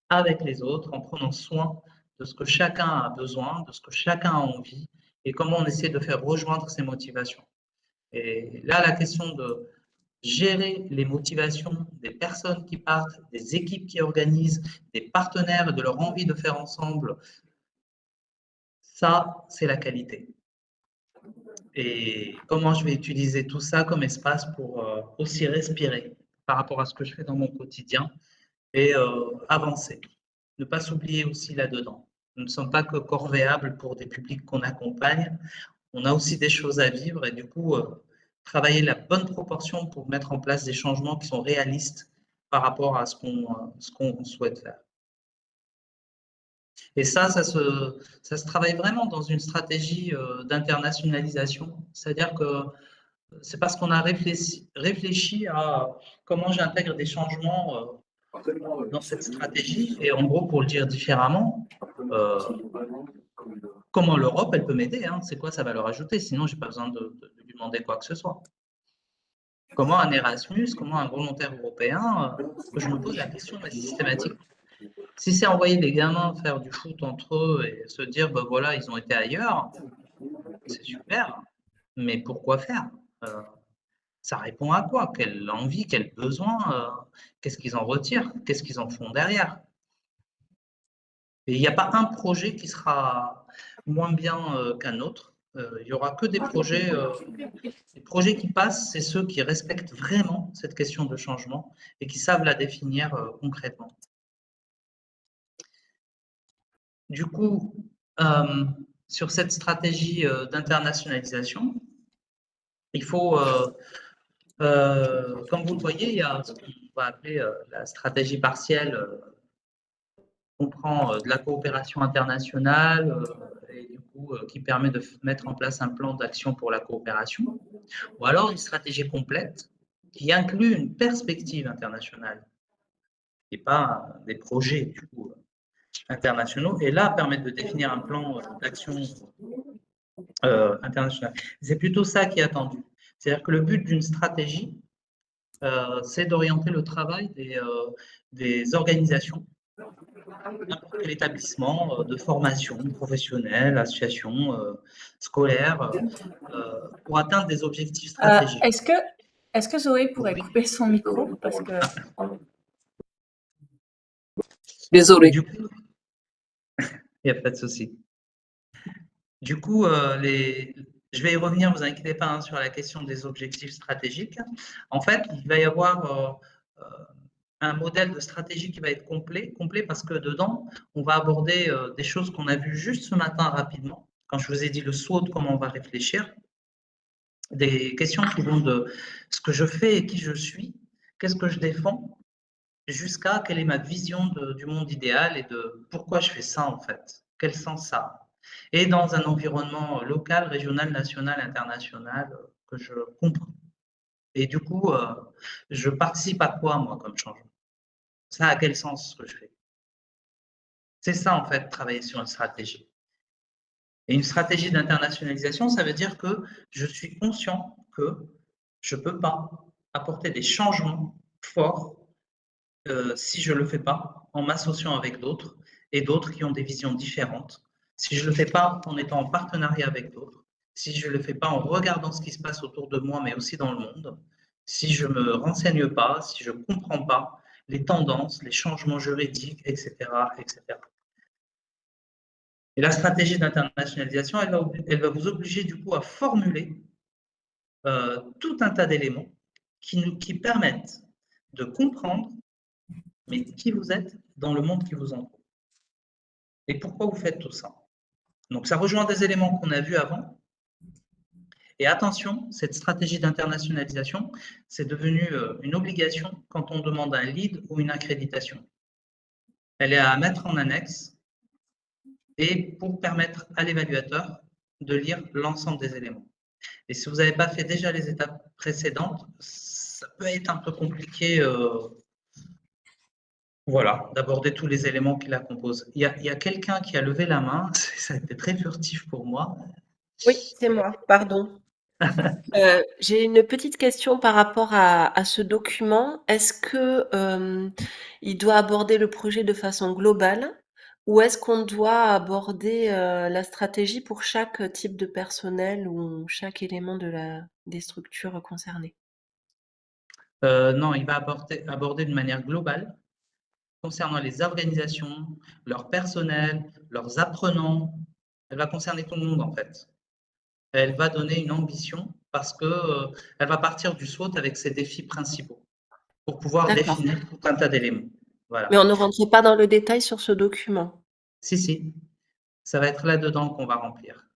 avec les autres, en prenant soin de ce que chacun a besoin, de ce que chacun a envie, et comment on essaie de faire rejoindre ses motivations. Et là, la question de gérer les motivations des personnes qui partent, des équipes qui organisent, des partenaires et de leur envie de faire ensemble, ça, c'est la qualité. Et comment je vais utiliser tout ça comme espace pour aussi respirer par rapport à ce que je fais dans mon quotidien et avancer. Ne pas s'oublier aussi là-dedans. Nous ne sommes pas que corvéables pour des publics qu'on accompagne. On a aussi des choses à vivre et du coup, travailler la bonne proportion pour mettre en place des changements qui sont réalistes par rapport à ce qu'on souhaite faire. Et ça se travaille vraiment dans une stratégie d'internationalisation. C'est-à-dire que c'est parce qu'on a réfléchi à comment j'intègre des changements dans cette stratégie. Et en gros, pour le dire différemment, comment l'Europe, elle peut m'aider, hein, c'est quoi sa valeur ajoutée? Sinon, j'ai pas besoin de lui demander quoi que ce soit. Comment un Erasmus, comment un volontaire européen, je me pose la question mais systématiquement. Si c'est envoyer les gamins faire du foot entre eux et se dire, ben voilà, ils ont été ailleurs, c'est super, mais pourquoi faire? Ça répond à quoi? Quelle envie, quel besoin, qu'est-ce qu'ils en retirent? Qu'est-ce qu'ils en font derrière? Et il n'y a pas un projet qui sera moins bien qu'un autre. Il n'y aura que des projets qui passent, c'est ceux qui respectent vraiment cette question de changement et qui savent la définir concrètement. Du coup, sur cette stratégie d'internationalisation, il faut, comme vous le voyez, il y a ce qu'on va appeler la stratégie partielle, comprend de la coopération internationale et du coup qui permet de mettre en place un plan d'action pour la coopération, ou alors une stratégie complète qui inclut une perspective internationale et pas des projets du coup internationaux, et là permettre de définir un plan d'action international. C'est plutôt ça qui est attendu. C'est-à-dire que le but d'une stratégie, c'est d'orienter le travail des organisations, n'importe quel établissement de formation professionnelle, association, scolaire, pour atteindre des objectifs stratégiques. Est-ce que Zoé pourrait couper son micro parce que... Désolée. Du coup, il n'y a pas de souci. Du coup, je vais y revenir, vous inquiétez pas, hein, sur la question des objectifs stratégiques. En fait, il va y avoir un modèle de stratégie qui va être complet parce que dedans, on va aborder des choses qu'on a vues juste ce matin rapidement, quand je vous ai dit le SWOT, comment on va réfléchir, des questions qui vont de ce que je fais et qui je suis, qu'est-ce que je défends, jusqu'à quelle est ma vision du monde idéal et de pourquoi je fais ça en fait, quel sens ça a. Et dans un environnement local, régional, national, international que je comprends. Et du coup, je participe à quoi moi comme changement? Ça a quel sens ce que je fais? C'est ça en fait, travailler sur une stratégie. Et une stratégie d'internationalisation, ça veut dire que je suis conscient que je ne peux pas apporter des changements forts si je ne le fais pas en m'associant avec d'autres et d'autres qui ont des visions différentes, si je ne le fais pas en étant en partenariat avec d'autres, si je ne le fais pas en regardant ce qui se passe autour de moi, mais aussi dans le monde, si je ne me renseigne pas, si je ne comprends pas les tendances, les changements juridiques, etc., etc. Et la stratégie d'internationalisation, elle va vous obliger du coup à formuler tout un tas d'éléments qui permettent de comprendre mais qui vous êtes dans le monde qui vous entoure. Et pourquoi vous faites tout ça? Donc ça rejoint des éléments qu'on a vus avant. Et attention, cette stratégie d'internationalisation, c'est devenu une obligation quand on demande un lead ou une accréditation. Elle est à mettre en annexe et pour permettre à l'évaluateur de lire l'ensemble des éléments. Et si vous n'avez pas fait déjà les étapes précédentes, ça peut être un peu compliqué voilà, d'aborder tous les éléments qui la composent. Il y a quelqu'un qui a levé la main, ça a été très furtif pour moi. Oui, c'est moi, pardon. J'ai une petite question par rapport à ce document. Est-ce que il doit aborder le projet de façon globale ou est-ce qu'on doit aborder la stratégie pour chaque type de personnel ou chaque élément des structures concernées? Non, il va aborder de manière globale concernant les organisations, leur personnel, leurs apprenants. Elle va concerner tout le monde en fait. Elle va donner une ambition parce que elle va partir du SWOT avec ses défis principaux pour pouvoir D'accord. définir tout un tas d'éléments. Voilà. Mais on ne rentre pas dans le détail sur ce document. Si, ça va être là-dedans qu'on va remplir.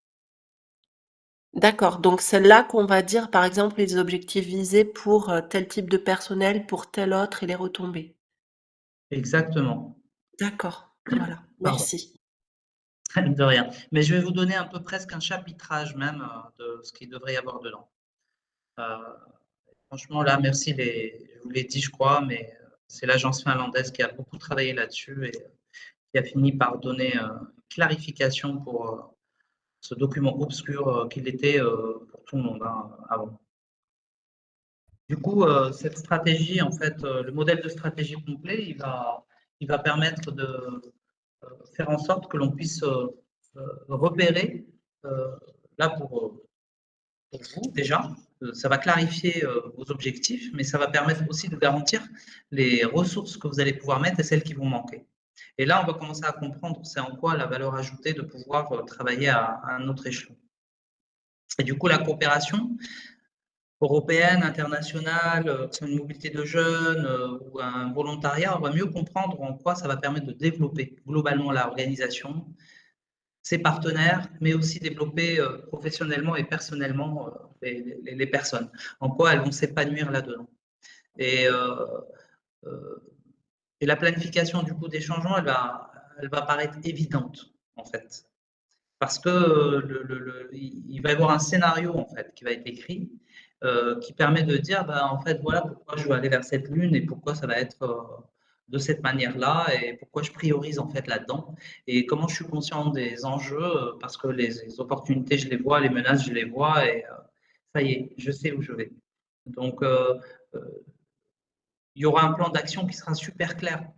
D'accord, donc c'est là qu'on va dire, par exemple, les objectifs visés pour tel type de personnel, pour tel autre et les retombées. Exactement. D'accord, voilà, Pardon. merci. De rien. Mais je vais vous donner un peu presque un chapitrage même de ce qu'il devrait y avoir dedans. Franchement, là, merci. Je vous l'ai dit, je crois, mais C'est l'agence finlandaise qui a beaucoup travaillé là-dessus et qui a fini par donner clarification pour ce document obscur qu'il était pour tout le monde avant. Du coup, cette stratégie, en fait, le modèle de stratégie complet, il va permettre de faire en sorte que l'on puisse repérer, là pour vous déjà, ça va clarifier vos objectifs, mais ça va permettre aussi de garantir les ressources que vous allez pouvoir mettre et celles qui vont manquer. Et là, on va commencer à comprendre c'est en quoi la valeur ajoutée de pouvoir travailler à un autre échelon. Et du coup, la coopération européenne, internationale, une mobilité de jeunes ou un volontariat, on va mieux comprendre en quoi ça va permettre de développer globalement l'organisation, ses partenaires, mais aussi développer professionnellement et personnellement les personnes, en quoi elles vont s'épanouir là-dedans. Et, et la planification du coup des changements, elle va paraître évidente en fait, parce que il va y avoir un scénario en fait qui va être écrit qui permet de dire en fait voilà pourquoi je veux aller vers cette lune et pourquoi ça va être de cette manière-là et pourquoi je priorise en fait là-dedans et comment je suis conscient des enjeux parce que les opportunités je les vois, les menaces je les vois et ça y est, je sais où je vais. Donc il y aura un plan d'action qui sera super clair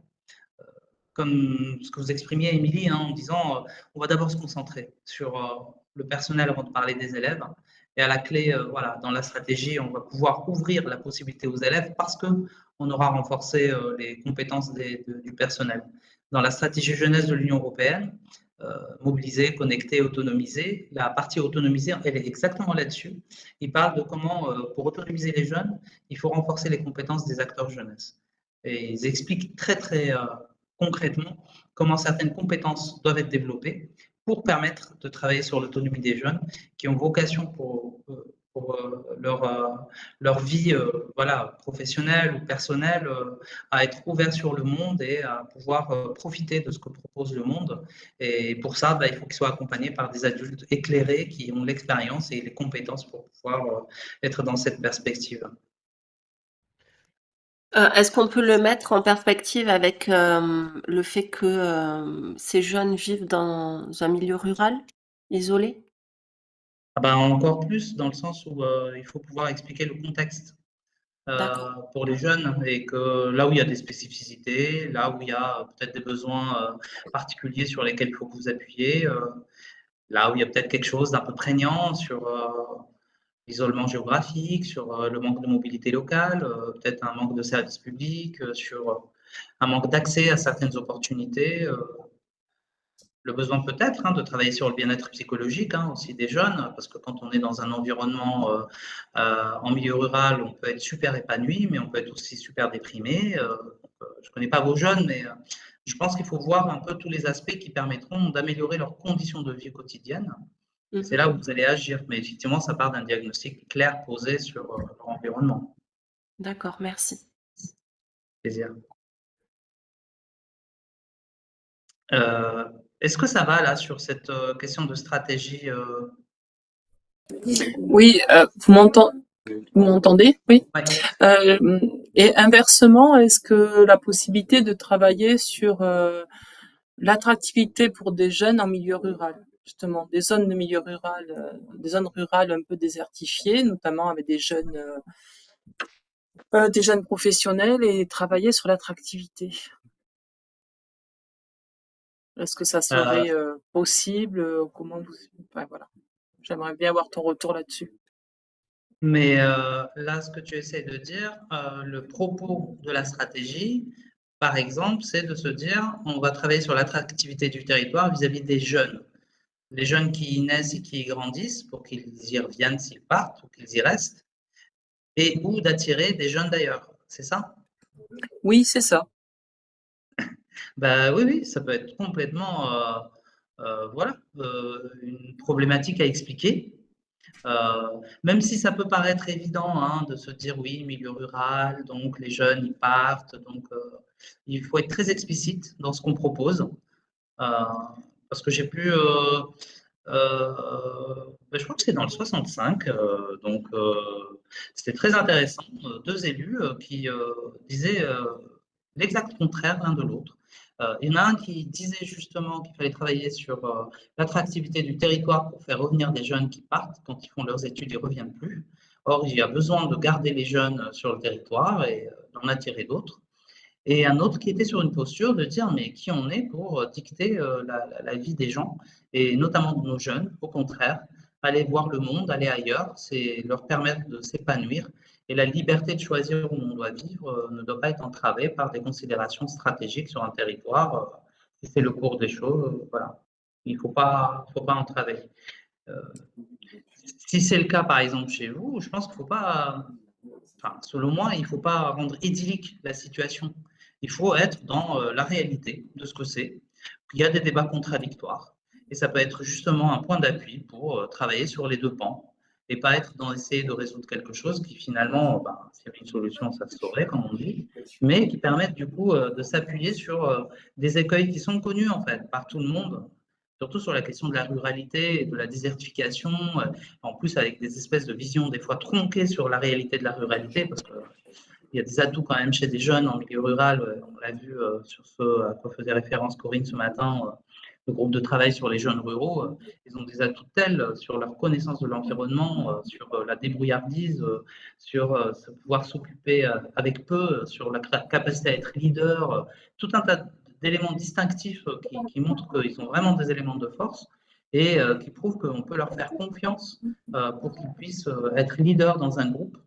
comme ce que vous exprimiez, Émilie, en disant on va d'abord se concentrer sur le personnel avant de parler des élèves. Et à la clé, voilà, dans la stratégie, on va pouvoir ouvrir la possibilité aux élèves parce qu'on aura renforcé les compétences du personnel. Dans la stratégie jeunesse de l'Union européenne, mobiliser, connecter, autonomiser, la partie autonomiser, elle est exactement là-dessus. Il parle de comment, pour autonomiser les jeunes, il faut renforcer les compétences des acteurs jeunesse. Et ils expliquent très concrètement comment certaines compétences doivent être développées pour permettre de travailler sur l'autonomie des jeunes qui ont vocation pour leur vie voilà, professionnelle ou personnelle à être ouverts sur le monde et à pouvoir profiter de ce que propose le monde. Et pour ça, il faut qu'ils soient accompagnés par des adultes éclairés qui ont l'expérience et les compétences pour pouvoir être dans cette perspective. Est-ce qu'on peut le mettre en perspective avec le fait que ces jeunes vivent dans un milieu rural, isolé? Encore plus dans le sens où il faut pouvoir expliquer le contexte pour les jeunes et que là où il y a des spécificités, là où il y a peut-être des besoins particuliers sur lesquels il faut que vous appuyez, là où il y a peut-être quelque chose d'un peu prégnant sur l'isolement géographique, sur le manque de mobilité locale, peut-être un manque de services publics, sur un manque d'accès à certaines opportunités, le besoin peut-être de travailler sur le bien-être psychologique aussi des jeunes, parce que quand on est dans un environnement en milieu rural, on peut être super épanoui, mais on peut être aussi super déprimé. Je ne connais pas vos jeunes, mais je pense qu'il faut voir un peu tous les aspects qui permettront d'améliorer leurs conditions de vie quotidienne. C'est là où vous allez agir, mais effectivement, ça part d'un diagnostic clair posé sur leur environnement. D'accord, merci. Plaisir. Est-ce que ça va là sur cette question de stratégie Oui, vous m'entendez? Oui. Ouais. Et inversement, est-ce que la possibilité de travailler sur l'attractivité pour des jeunes en milieu rural, justement, des zones de milieu rural, des zones rurales un peu désertifiées, notamment avec des jeunes professionnels et travailler sur l'attractivité. Est-ce que ça serait possible? Comment vous... Enfin, voilà. J'aimerais bien avoir ton retour là-dessus. Mais là, ce que tu essaies de dire, le propos de la stratégie, par exemple, c'est de se dire, on va travailler sur l'attractivité du territoire vis-à-vis des jeunes. Les jeunes qui y naissent et qui y grandissent, pour qu'ils y reviennent s'ils partent ou qu'ils y restent, et ou d'attirer des jeunes d'ailleurs. C'est ça? Oui, c'est ça. Oui, ça peut être complètement voilà, une problématique à expliquer. Même si ça peut paraître évident de se dire oui, milieu rural, donc les jeunes ils partent, donc il faut être très explicite dans ce qu'on propose. Parce que j'ai pu, je crois que c'est dans le 65, donc c'était très intéressant, deux élus qui disaient l'exact contraire l'un de l'autre. Il y en a un qui disait justement qu'il fallait travailler sur l'attractivité du territoire pour faire revenir des jeunes qui partent. Quand ils font leurs études, ils ne reviennent plus. Or, il y a besoin de garder les jeunes sur le territoire et d'en attirer d'autres. Et un autre qui était sur une posture de dire mais qui on est pour dicter la vie des gens, et notamment de nos jeunes, au contraire, aller voir le monde, aller ailleurs, c'est leur permettre de s'épanouir. Et la liberté de choisir où on doit vivre ne doit pas être entravée par des considérations stratégiques sur un territoire. Si c'est le cours des choses, voilà. Il ne faut pas entraver. Si c'est le cas, par exemple, chez vous, je pense qu'il ne faut pas, enfin, selon moi, il ne faut pas rendre idyllique la situation. Il faut être dans la réalité de ce que c'est. Il y a des débats contradictoires et ça peut être justement un point d'appui pour travailler sur les deux pans et pas être dans essayer de résoudre quelque chose qui finalement, s'il y avait une solution, ça se saurait, comme on dit, mais qui permettent du coup de s'appuyer sur des écueils qui sont connus en fait par tout le monde, surtout sur la question de la ruralité et de la désertification, en plus avec des espèces de visions des fois tronquées sur la réalité de la ruralité, parce qu'il y a des atouts quand même chez des jeunes en milieu rural, on l'a vu sur ce à quoi faisait référence Corinne ce matin, le groupe de travail sur les jeunes ruraux, ils ont des atouts tels sur leur connaissance de l'environnement, sur la débrouillardise, sur pouvoir s'occuper avec peu, sur la capacité à être leader, tout un tas d'éléments distinctifs qui montrent qu'ils ont vraiment des éléments de force et qui prouvent qu'on peut leur faire confiance pour qu'ils puissent être leaders dans un groupe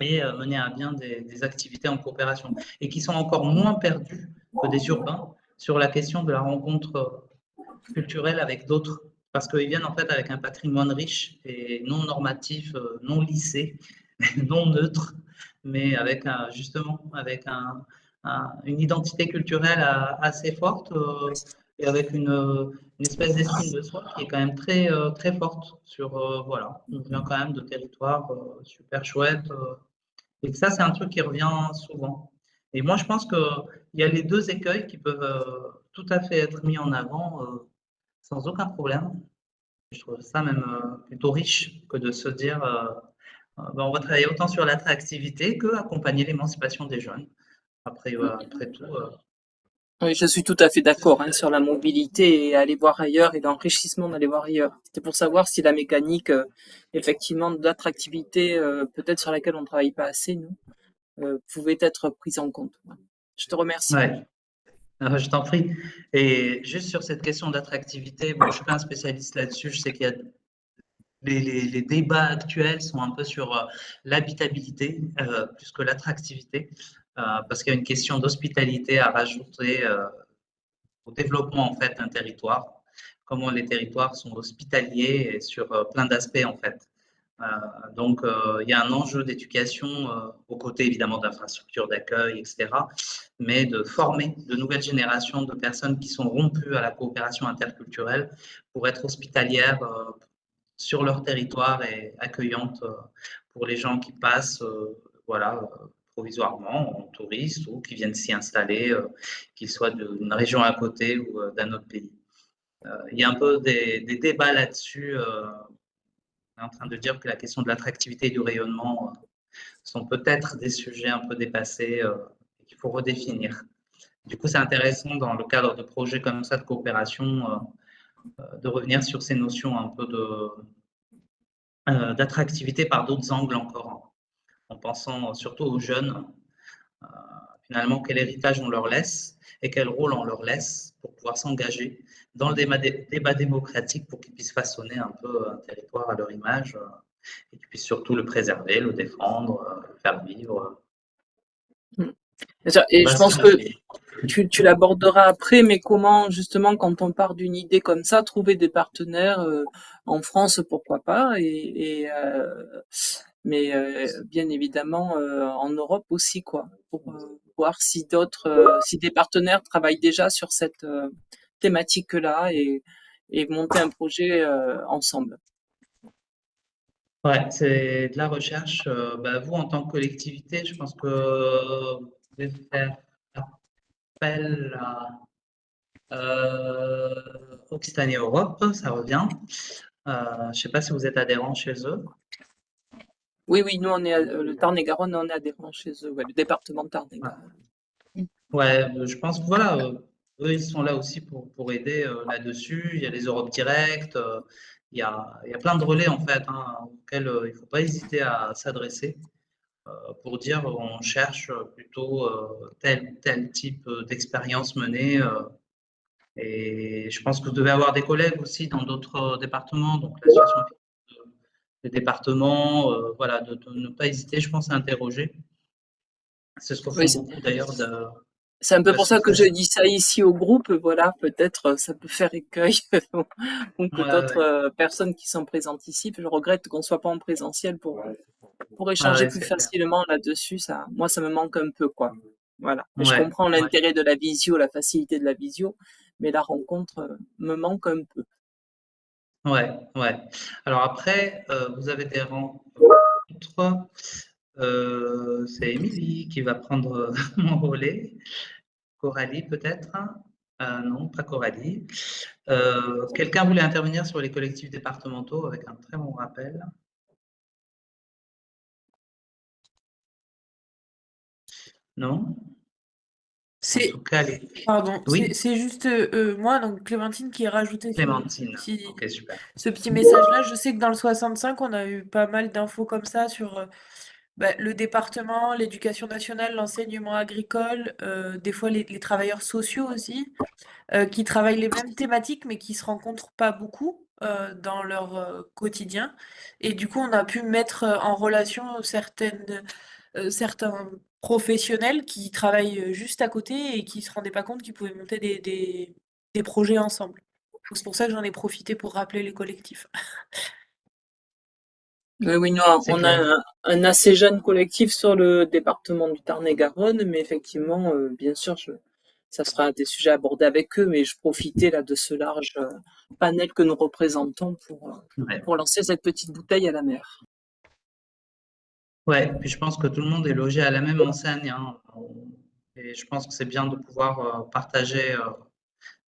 et mener à bien des activités en coopération et qui sont encore moins perdus que des urbains sur la question de la rencontre culturelle avec d'autres, parce qu'ils viennent en fait avec un patrimoine riche et non normatif, non lissé, non neutre, mais avec justement avec une identité culturelle assez forte et avec une espèce d'estime de soi qui est quand même très, très forte sur, voilà, on vient quand même de territoires super chouettes et ça, c'est un truc qui revient souvent. Et moi, je pense qu'il y a les deux écueils qui peuvent tout à fait être mis en avant sans aucun problème. Je trouve ça même plutôt riche que de se dire on va travailler autant sur l'attractivité que accompagner l'émancipation des jeunes. Après tout. Oui, je suis tout à fait d'accord sur la mobilité et aller voir ailleurs et l'enrichissement d'aller voir ailleurs. C'était pour savoir si la mécanique, effectivement, d'attractivité, peut-être sur laquelle on ne travaille pas assez, nous, pouvait être prise en compte. Je te remercie. Ouais. Je t'en prie. Et juste sur cette question d'attractivité, bon, je ne suis pas un spécialiste là-dessus. Je sais qu'il y a les débats actuels sont un peu sur l'habitabilité plus que l'attractivité, parce qu'il y a une question d'hospitalité à rajouter au développement en fait d'un territoire. Comment les territoires sont hospitaliers et sur plein d'aspects en fait. Donc, il y a un enjeu d'éducation aux côtés évidemment d'infrastructures d'accueil, etc., mais de former de nouvelles générations de personnes qui sont rompues à la coopération interculturelle pour être hospitalières sur leur territoire et accueillantes pour les gens qui passent voilà, provisoirement en touristes ou qui viennent s'y installer, qu'ils soient d'une région à côté ou d'un autre pays. Il y a un peu des débats là-dessus. On est en train de dire que la question de l'attractivité et du rayonnement sont peut-être des sujets un peu dépassés et qu'il faut redéfinir. Du coup, c'est intéressant dans le cadre de projets comme ça de coopération de revenir sur ces notions un peu d'attractivité par d'autres angles encore, en pensant surtout aux jeunes, finalement, quel héritage on leur laisse et quel rôle on leur laisse pour pouvoir s'engager dans le débat démocratique pour qu'ils puissent façonner un peu un territoire à leur image et qu'ils puissent surtout le préserver, le défendre, le faire vivre. Et je pense que tu l'aborderas après, mais comment justement, quand on part d'une idée comme ça, trouver des partenaires en France, pourquoi pas, mais bien évidemment en Europe aussi, quoi, pour voir si si des partenaires travaillent déjà sur cette thématique-là et monter un projet ensemble. Ouais, c'est de la recherche. Vous, en tant que collectivité, je pense que vous devez faire appel à Occitanie Europe, ça revient. Je ne sais pas si vous êtes adhérent chez eux. Oui, nous, on est le Tarn-et-Garonne, on est adhérent chez eux, le département de Tarn-et-Garonne. Ouais, je pense que voilà, eux, ils sont là aussi pour aider là-dessus. Il y a les Europe Direct, il y a plein de relais en fait hein, auxquels il ne faut pas hésiter à s'adresser pour dire on cherche plutôt tel type d'expérience menée. Et je pense que vous devez avoir des collègues aussi dans d'autres départements, donc l'association des départements, voilà, de ne pas hésiter, je pense, à interroger. C'est ce que Oui, font beaucoup d'ailleurs c'est un peu pour ça que je d'associations. dis ça ici au groupe. Voilà, peut-être ça peut faire écueil ou que Ouais, d'autres ouais, personnes qui sont présentes ici. Je regrette qu'on soit pas en présentiel pour ouais, échanger ouais, plus c'est clair. facilement là-dessus. Ça, moi, ça me manque un peu, quoi. Voilà. Mais je Ouais, comprends ouais, l'intérêt de la visio, la facilité de la visio, mais la rencontre me manque un peu. ouais, ouais. Alors après, vous avez des rencontres. C'est Émilie qui va prendre mon relais. Coralie peut-être? Non, pas Coralie. Quelqu'un voulait intervenir sur les collectifs départementaux avec un très bon rappel? Non? En C'est, tout cas, les... pardon, Oui, c'est juste moi, donc Clémentine, qui ai rajouté Clémentine. Ok, super. ce petit message-là. Je sais que dans le 65, on a eu pas mal d'infos comme ça sur le département, l'éducation nationale, l'enseignement agricole, des fois les travailleurs sociaux aussi, qui travaillent les mêmes thématiques mais qui se rencontrent pas beaucoup dans leur quotidien. Et du coup, on a pu mettre en relation certains professionnels qui travaillent juste à côté et qui se rendaient pas compte qu'ils pouvaient monter des projets ensemble. Donc c'est pour ça que j'en ai profité pour rappeler les collectifs. Oui, oui, nous, C'est on a clair. un assez jeune collectif sur le département du Tarn-et-Garonne, mais effectivement, bien sûr, ça sera des sujets abordés avec eux, mais je profitais là de ce large panel que nous représentons Ouais. pour lancer cette petite bouteille à la mer. Ouais, puis je pense que tout le monde est logé à la même enseigne, hein. Et je pense que c'est bien de pouvoir partager.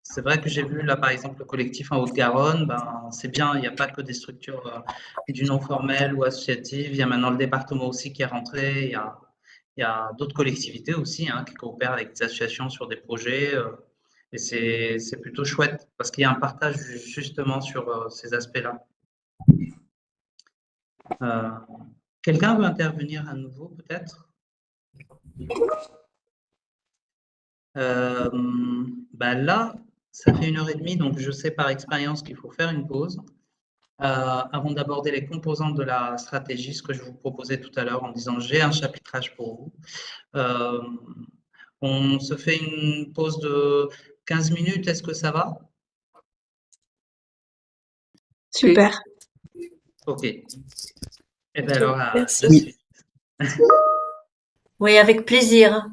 C'est vrai que j'ai vu là, par exemple, le collectif en Haute-Garonne, ben, c'est bien, il n'y a pas que des structures du non formel ou associatives, il y a maintenant le département aussi qui est rentré, il y a d'autres collectivités aussi hein, qui coopèrent avec des associations sur des projets. Et c'est plutôt chouette parce qu'il y a un partage justement sur ces aspects-là. Euh, Quelqu'un veut intervenir à nouveau peut-être? Euh, bah là, ça fait 1 heure et demie, donc je sais par expérience qu'il faut faire une pause avant d'aborder les composantes de la stratégie, ce que je vous proposais tout à l'heure en disant j'ai un chapitrage pour vous. Euh, on se fait une pause de 15 minutes, est-ce que ça va? Ok, Super. Ok. Et bien Ok, alors, de merci. suite. Oui, avec plaisir.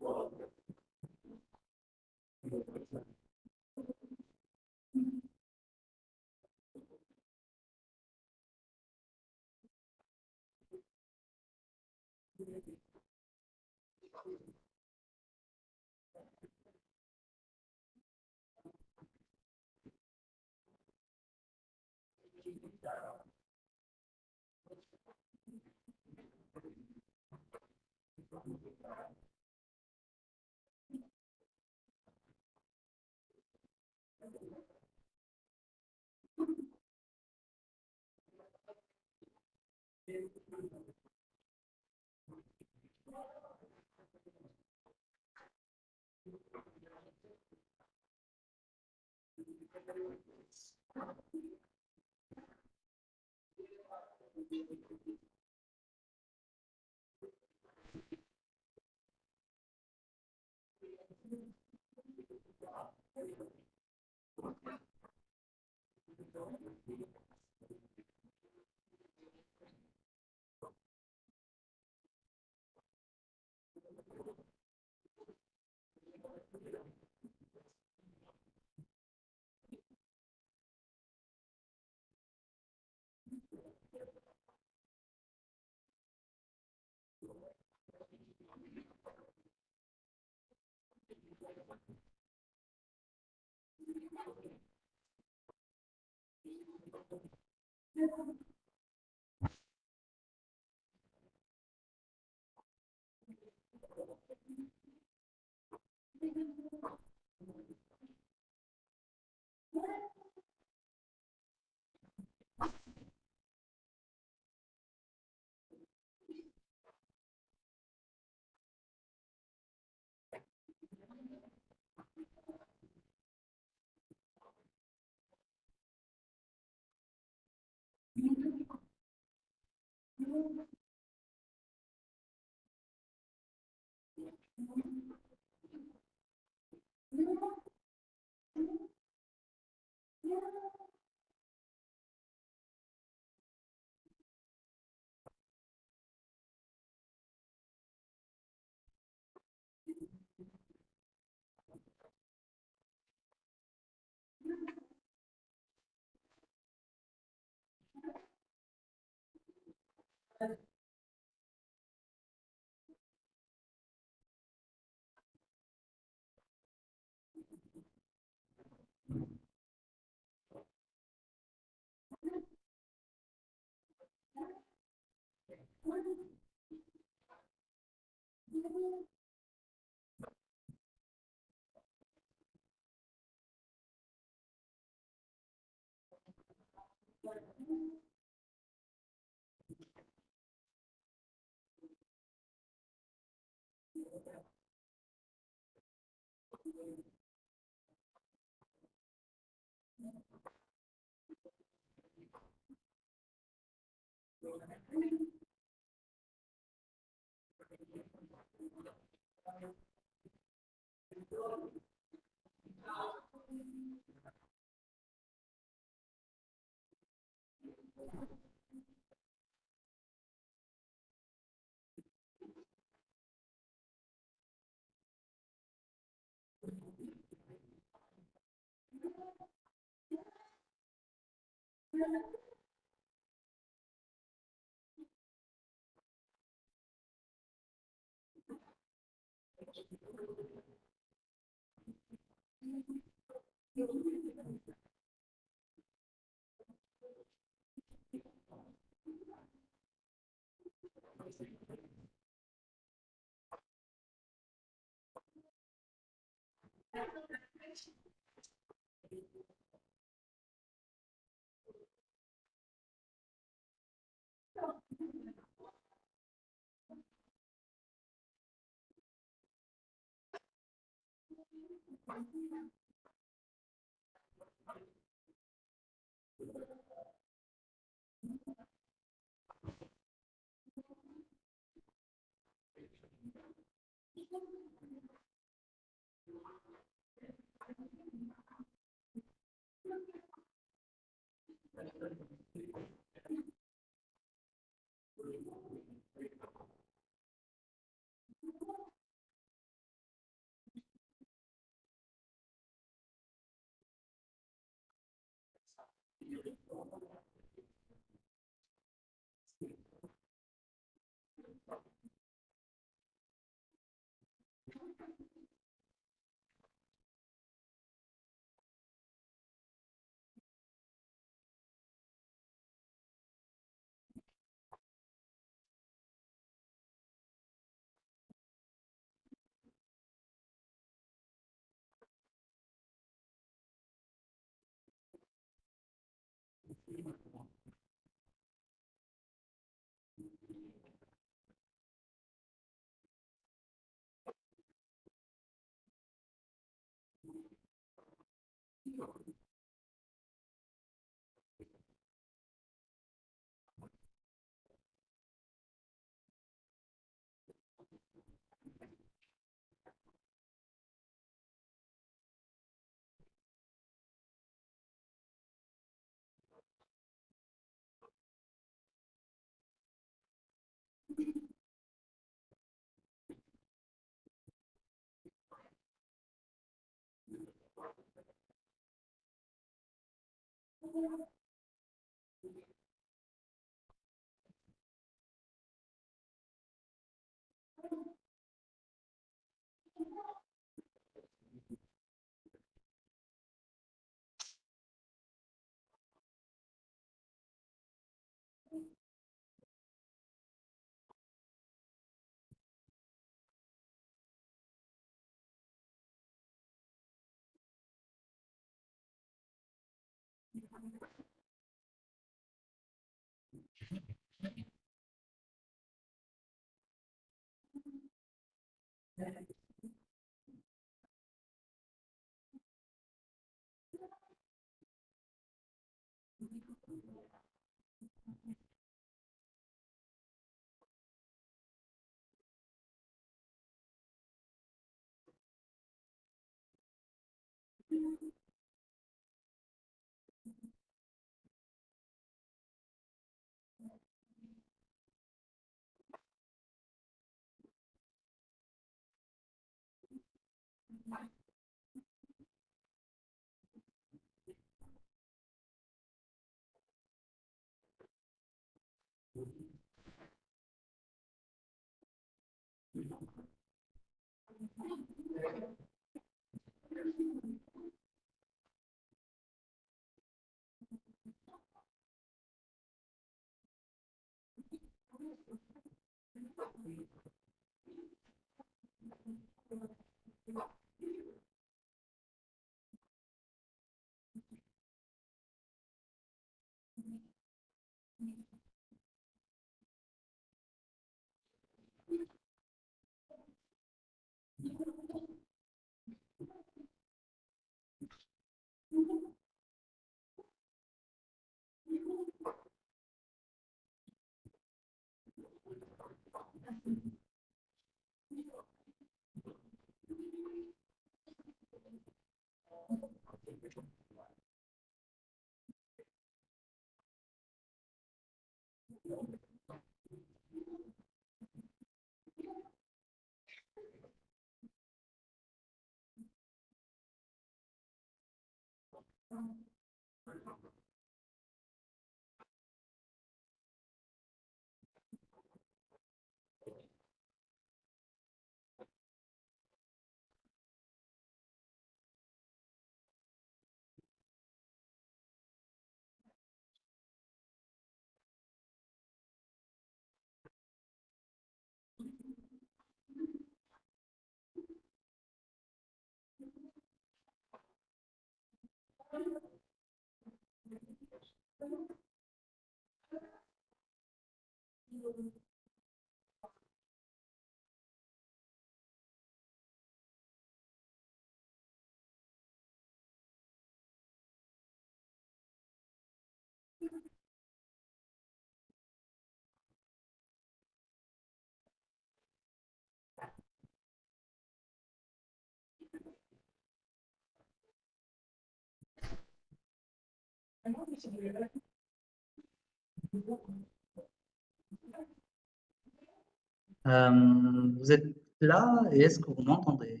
Vous êtes là et est-ce que vous m'entendez?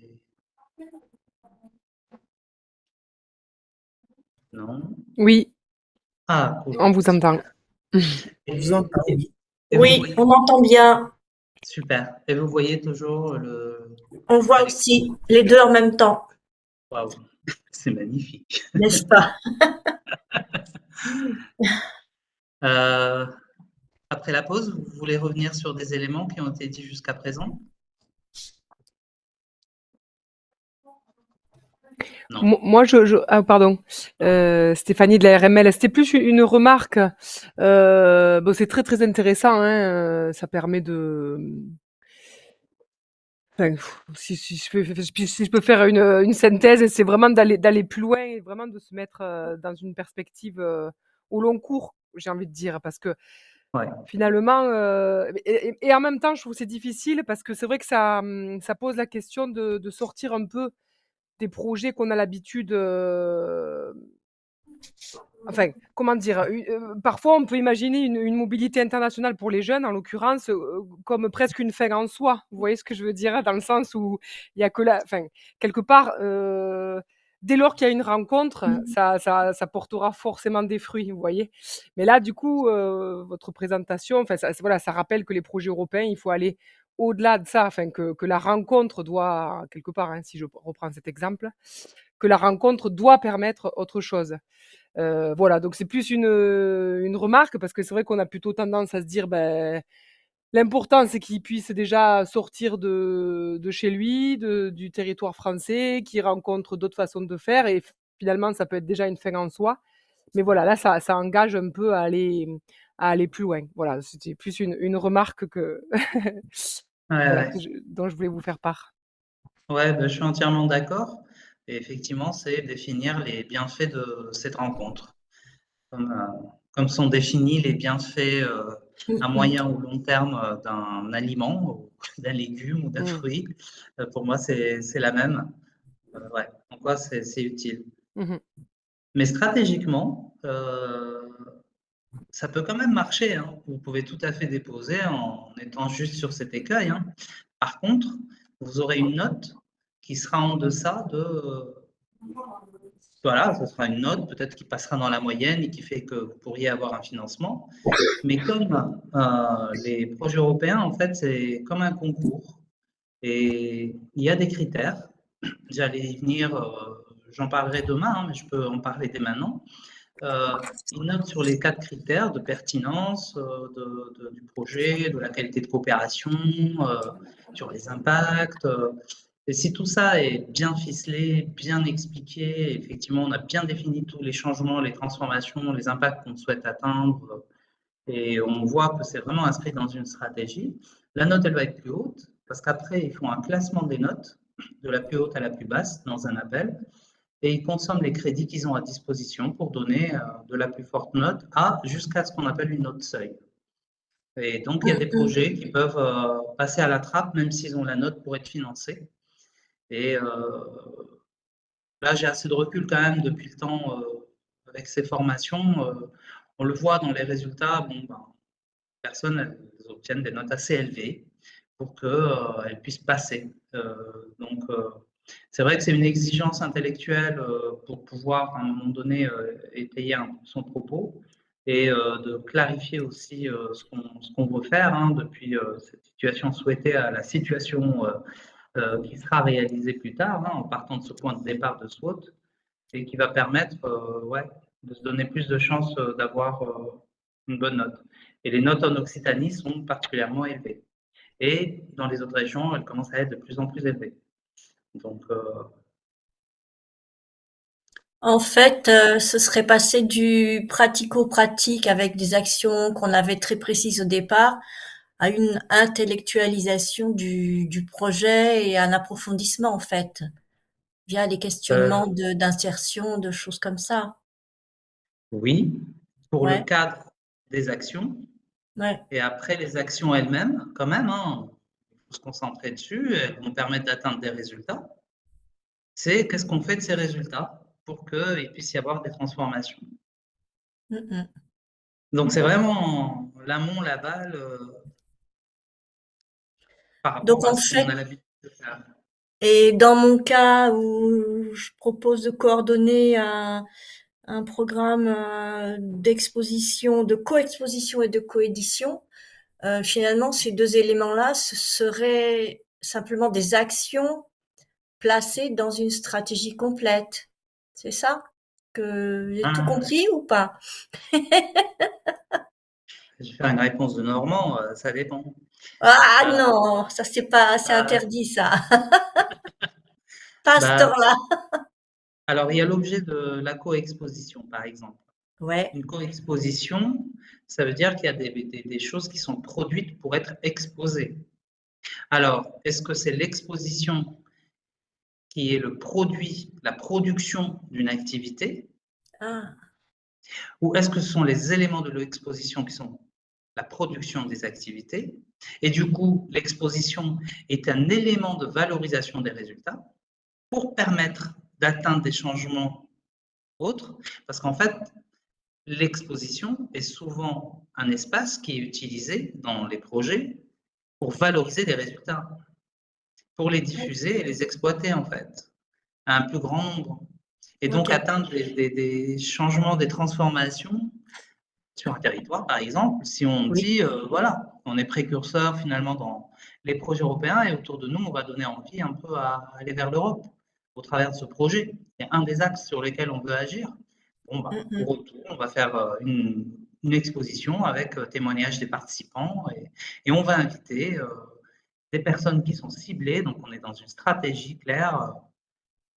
Non? Oui, Ah, cool. on vous entend. Et, On vous entend, oui. et vous Oui, voyez, on entend bien. super. Et vous voyez toujours le. On voit aussi les deux en même temps, Waouh, c'est magnifique. n'est-ce pas? Euh, Après la pause, vous voulez revenir sur des éléments qui ont été dits jusqu'à présent? Non. Moi, ah, pardon, Stéphanie de la RML, c'était plus une remarque. Bon, c'est très très intéressant, hein, ça permet de. Enfin, si je peux faire une synthèse, c'est vraiment d'aller plus loin et vraiment de se mettre dans une perspective au long cours, j'ai envie de dire, parce que Ouais. finalement, et en même temps, je trouve que c'est difficile parce que c'est vrai que ça pose la question de sortir un peu des projets qu'on a l'habitude, enfin, comment dire? Parfois, on peut imaginer une mobilité internationale pour les jeunes, en l'occurrence, comme presque une fin en soi. Vous voyez ce que je veux dire? Dans le sens où il y a que la enfin, quelque part, dès lors qu'il y a une rencontre, ça portera forcément des fruits, vous voyez? Mais là, du coup, votre présentation, enfin, voilà, ça rappelle que les projets européens, il faut aller au-delà de ça, enfin, que la rencontre doit quelque part, hein, si je reprends cet exemple, que la rencontre doit permettre autre chose. Voilà, donc c'est plus une remarque parce que c'est vrai qu'on a plutôt tendance à se dire, ben, l'important c'est qu'il puisse déjà sortir de chez lui, du territoire français, qu'il rencontre d'autres façons de faire et finalement ça peut être déjà une fin en soi. Mais voilà, là ça engage un peu à aller plus loin. Voilà, c'était plus une remarque que Ouais, voilà, ouais. dont je voulais vous faire part. Ouais, bah, je suis entièrement d'accord. Et effectivement, c'est définir les bienfaits de cette rencontre. Comme sont définis les bienfaits à moyen ou long terme d'un aliment, ou d'un légume ou d'un Mmh. fruit. Pour moi, c'est la même. Ouais. En quoi c'est utile. Mhm. Mais stratégiquement, ça peut quand même marcher, hein. Vous pouvez tout à fait déposer en étant juste sur cet écueil, hein. Par contre, vous aurez une note qui sera en deçà de... Voilà, ce sera une note peut-être qui passera dans la moyenne et qui fait que vous pourriez avoir un financement. Mais comme les projets européens, en fait, c'est comme un concours. Et il y a des critères. J'allais y venir, j'en parlerai demain, hein, mais je peux en parler dès maintenant. Ils notent sur les 4 critères de pertinence du projet, de la qualité de coopération, sur les impacts. Et si tout ça est bien ficelé, bien expliqué, effectivement, on a bien défini tous les changements, les transformations, les impacts qu'on souhaite atteindre, et on voit que c'est vraiment inscrit dans une stratégie, la note, elle va être plus haute, parce qu'après, ils font un classement des notes, de la plus haute à la plus basse, dans un appel, et ils consomment les crédits qu'ils ont à disposition pour donner de la plus forte note à jusqu'à ce qu'on appelle une note seuil. Et donc, il y a des projets qui peuvent passer à la trappe, même s'ils ont la note pour être financés. Et là, j'ai assez de recul quand même depuis le temps avec ces formations. On le voit dans les résultats, bon, ben, les personnes elles obtiennent des notes assez élevées pour qu'elles puissent passer. Donc, c'est vrai que c'est une exigence intellectuelle pour pouvoir, à un moment donné, étayer son propos et de clarifier aussi ce qu'on veut faire, hein, depuis cette situation souhaitée à la situation qui sera réalisée plus tard, hein, en partant de ce point de départ de SWOT, et qui va permettre ouais, de se donner plus de chances d'avoir une bonne note. Et les notes en Occitanie sont particulièrement élevées. Et dans les autres régions, elles commencent à être de plus en plus élevées. Donc, En fait, ce serait passé du pratico-pratique avec des actions qu'on avait très précises au départ à une intellectualisation du projet et un approfondissement, en fait, via les questionnements d'insertion, de choses comme ça. oui, pour le Ouais, cadre des actions. ouais. Et après, les actions elles-mêmes, quand même, hein, il faut se concentrer dessus, elles vont permettre d'atteindre des résultats. C'est qu'est-ce qu'on fait de ces résultats pour qu'il puisse y avoir des transformations. Mm, Donc, c'est vraiment l'amont, l'aval par Donc rapport à en ce qu'on fait, a l'habitude de faire. et dans mon cas où je propose de coordonner un programme d'exposition, de coexposition et de coédition, finalement, ces deux éléments-là, ce seraient simplement des actions placées dans une stratégie complète. C'est ça? Que j'ai tout Ah, compris ou pas? je vais faire une réponse de Normand, ça dépend. Ah Euh, non, ça c'est pas, c'est euh, interdit ça. Pas à ce bah, temps-là. alors, il y a l'objet de la coexposition, par exemple. Ouais. Une coexposition, ça veut dire qu'il y a des choses qui sont produites pour être exposées. Alors, est-ce que c'est l'exposition qui est le produit, la production d'une activité, Ah, ou est-ce que ce sont les éléments de l'exposition qui sont la production des activités? Et du coup, l'exposition est un élément de valorisation des résultats pour permettre d'atteindre des changements autres, parce qu'en fait, l'exposition est souvent un espace qui est utilisé dans les projets pour valoriser des résultats, pour les diffuser et les exploiter en fait, à un plus grand nombre. Et donc ok. atteindre des changements, des transformations sur un territoire, par exemple, si on Oui. dit, voilà, on est précurseur finalement dans les projets européens et autour de nous, on va donner envie un peu à aller vers l'Europe au travers de ce projet. C'est un des axes sur lesquels on veut agir. Bon, bah, au retour, on va faire une exposition avec témoignages des participants et on va inviter des personnes qui sont ciblées. Donc, on est dans une stratégie claire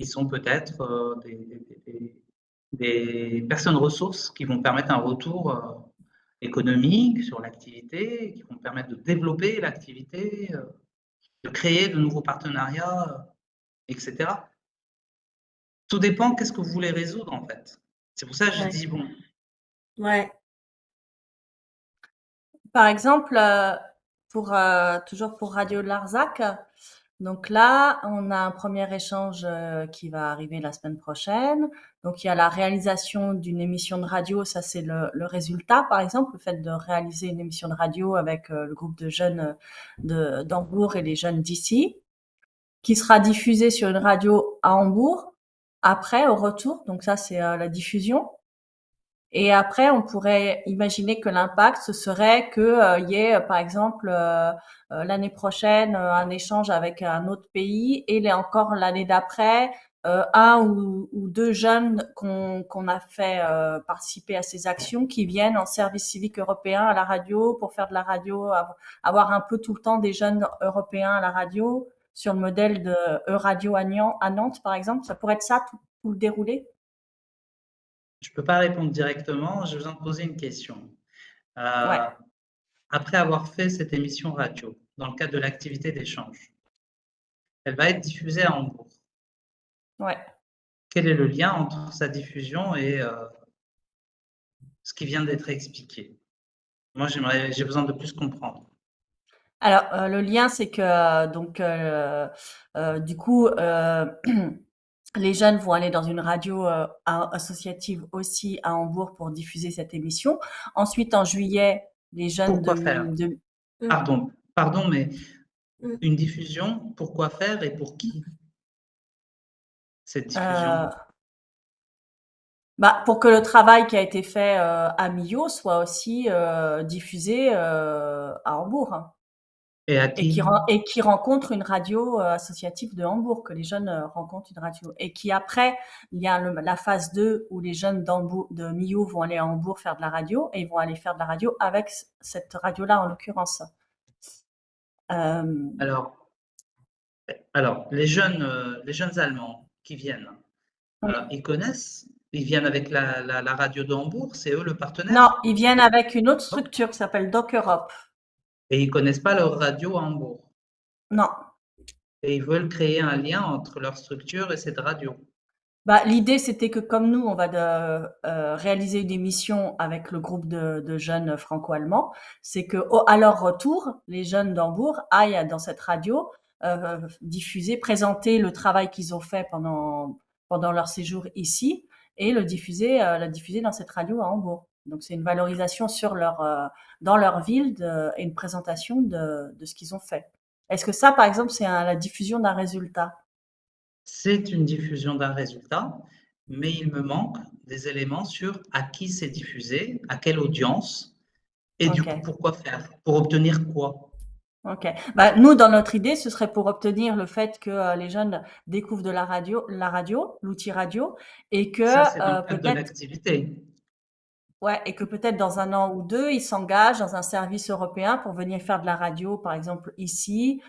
qui sont peut-être des personnes ressources qui vont permettre un retour économique sur l'activité, qui vont permettre de développer l'activité, de créer de nouveaux partenariats, etc. Tout dépend qu'est-ce que vous voulez résoudre en fait. C'est pour ça que je Ouais. dis, bon, Ouais. Par exemple, toujours pour Radio Larzac, Donc là, on a un premier échange qui va arriver la semaine prochaine. Donc il y a la réalisation d'une émission de radio, ça c'est le résultat par exemple, le fait de réaliser une émission de radio avec le groupe de jeunes d'Hambourg et les jeunes d'ici, qui sera diffusée sur une radio à Hambourg, après au retour, donc ça c'est la diffusion. Et après, on pourrait imaginer que l'impact, ce serait que y ait, par exemple, l'année prochaine, un échange avec un autre pays, et encore l'année d'après, un ou deux jeunes qu'on a fait participer à ces actions, qui viennent en service civique européen à la radio pour faire de la radio, avoir un peu tout le temps des jeunes européens à la radio, sur le modèle de Euradio à Nantes, par exemple. Ça pourrait être ça, tout le déroulé. Je ne peux pas répondre directement, j'ai besoin de poser une question. Ouais. Après avoir fait cette émission radio, dans le cadre de l'activité d'échange, elle va être diffusée à Hambourg. Ouais. Quel est le lien entre sa diffusion et ce qui vient d'être expliqué? Moi, j'ai besoin de plus comprendre. Alors, le lien, c'est que donc du coup, les jeunes vont aller dans une radio associative aussi à Hambourg pour diffuser cette émission. Ensuite, en juillet, les jeunes Pourquoi faire? Pardon, mais une diffusion, pourquoi faire et pour qui? Cette diffusion? Pour que le travail qui a été fait à Millau soit aussi diffusé à Hambourg. Hein. Et à qui? Et qui rencontre une radio associative de Hambourg, que les jeunes rencontrent une radio. Et qui après, il y a la phase 2 où les jeunes de Millau vont aller à Hambourg faire de la radio, et ils vont aller faire de la radio avec cette radio-là en l'occurrence. Alors, les jeunes Allemands qui viennent, ils connaissent? Ils viennent avec la radio de Hambourg? C'est eux le partenaire? Non, ils viennent avec une autre structure qui s'appelle Doc Europe. Et ils ne connaissent pas leur radio à Hambourg? Non. Et ils veulent créer un lien entre leur structure et cette radio? L'idée, c'était que comme nous, on va réaliser une émission avec le groupe de jeunes franco-allemands, c'est que à leur retour, les jeunes d'Hambourg aillent dans cette radio diffuser, présenter le travail qu'ils ont fait pendant leur séjour ici, et la diffuser dans cette radio à Hambourg. Donc c'est une valorisation dans leur ville et une présentation de ce qu'ils ont fait. Est-ce que ça, par exemple, c'est la diffusion d'un résultat? C'est une diffusion d'un résultat, mais il me manque des éléments sur à qui c'est diffusé, à quelle audience, et du coup, pourquoi faire? Pour obtenir quoi? Ok. Nous, dans notre idée, ce serait pour obtenir le fait que les jeunes découvrent la radio, l'outil radio, et que ça, c'est dans le cadre de l'activité. Ouais, et que peut-être dans 1 an ou 2, ils s'engagent dans un service européen pour venir faire de la radio, par exemple ici,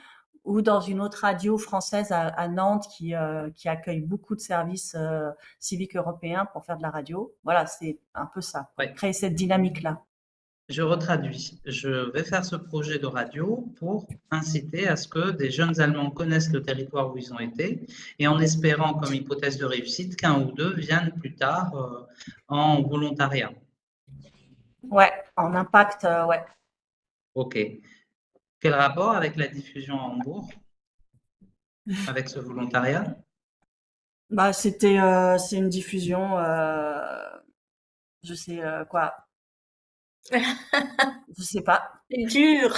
ou dans une autre radio française à Nantes qui accueille beaucoup de services civiques européens pour faire de la radio. Voilà, c'est un peu ça, créer cette dynamique-là. Je retraduis. Je vais faire ce projet de radio pour inciter à ce que des jeunes Allemands connaissent le territoire où ils ont été, et en espérant, comme hypothèse de réussite, qu'un ou deux viennent plus tard en volontariat. Ouais, en impact, ouais. Ok. Quel rapport avec la diffusion à Hambourg? Avec ce volontariat? C'est une diffusion, je sais quoi. Je sais pas. C'est dur.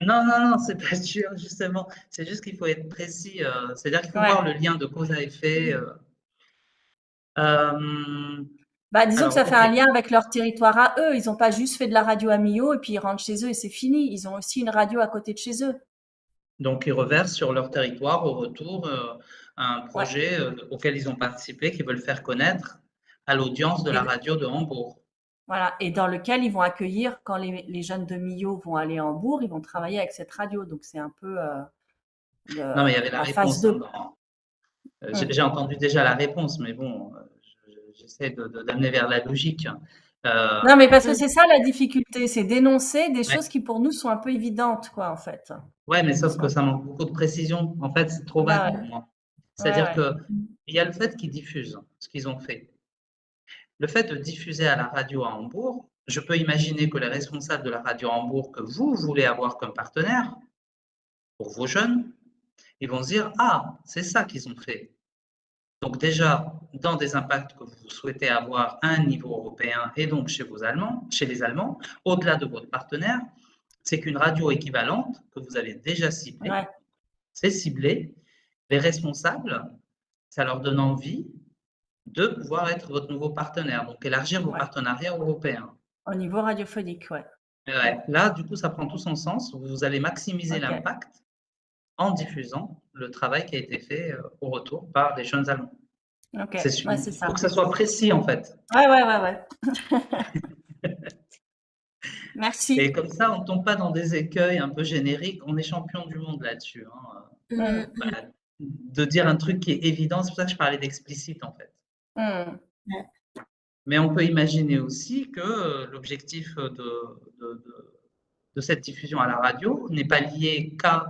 Non, c'est pas dur, justement. C'est juste qu'il faut être précis. C'est-à-dire qu'il faut voir le lien de cause à effet. Disons que ça fait un lien avec leur territoire à eux. Ils n'ont pas juste fait de la radio à Millau et puis ils rentrent chez eux et c'est fini. Ils ont aussi une radio à côté de chez eux. Donc, ils reversent sur leur territoire au retour un projet auquel ils ont participé, qu'ils veulent faire connaître à l'audience de la radio de Hambourg. Voilà, et dans lequel ils vont accueillir, quand les jeunes de Millau vont aller à Hambourg, ils vont travailler avec cette radio. Donc, c'est un peu non, mais il y avait la réponse. phase 2. J'ai entendu déjà la réponse, mais bon, j'essaie d'amener vers la logique. Non, mais parce que c'est ça la difficulté, c'est d'énoncer des choses qui pour nous sont un peu évidentes, quoi, en fait. Ouais, mais sauf que ça manque beaucoup de précision. En fait, c'est trop vague pour moi. C'est-à-dire qu'il y a le fait qu'ils diffusent ce qu'ils ont fait. Le fait de diffuser à la radio à Hambourg, je peux imaginer que les responsables de la radio à Hambourg que vous voulez avoir comme partenaire, pour vos jeunes, ils vont se dire, ah, c'est ça qu'ils ont fait. Donc déjà, dans des impacts que vous souhaitez avoir à un niveau européen et donc chez les Allemands, au-delà de votre partenaire, c'est qu'une radio équivalente que vous avez déjà ciblée, Ouais. c'est ciblé, les responsables, ça leur donne envie de pouvoir être votre nouveau partenaire, donc élargir vos Ouais. partenariats européens. Au niveau radiophonique, ouais. Ouais, là, du coup, ça prend tout son sens. Vous allez maximiser Ok. l'impact en diffusant le travail qui a été fait au retour par les jeunes Allemands. Ok, Il ouais, c'est faut ça. que ça soit précis, en fait. Ouais. Merci. Et comme ça, on ne tombe pas dans des écueils un peu génériques. On est champion du monde là-dessus, hein. Voilà. De dire un truc qui est évident, c'est pour ça que je parlais d'explicite, en fait. Mais on peut imaginer aussi que l'objectif de cette diffusion à la radio n'est pas lié qu'à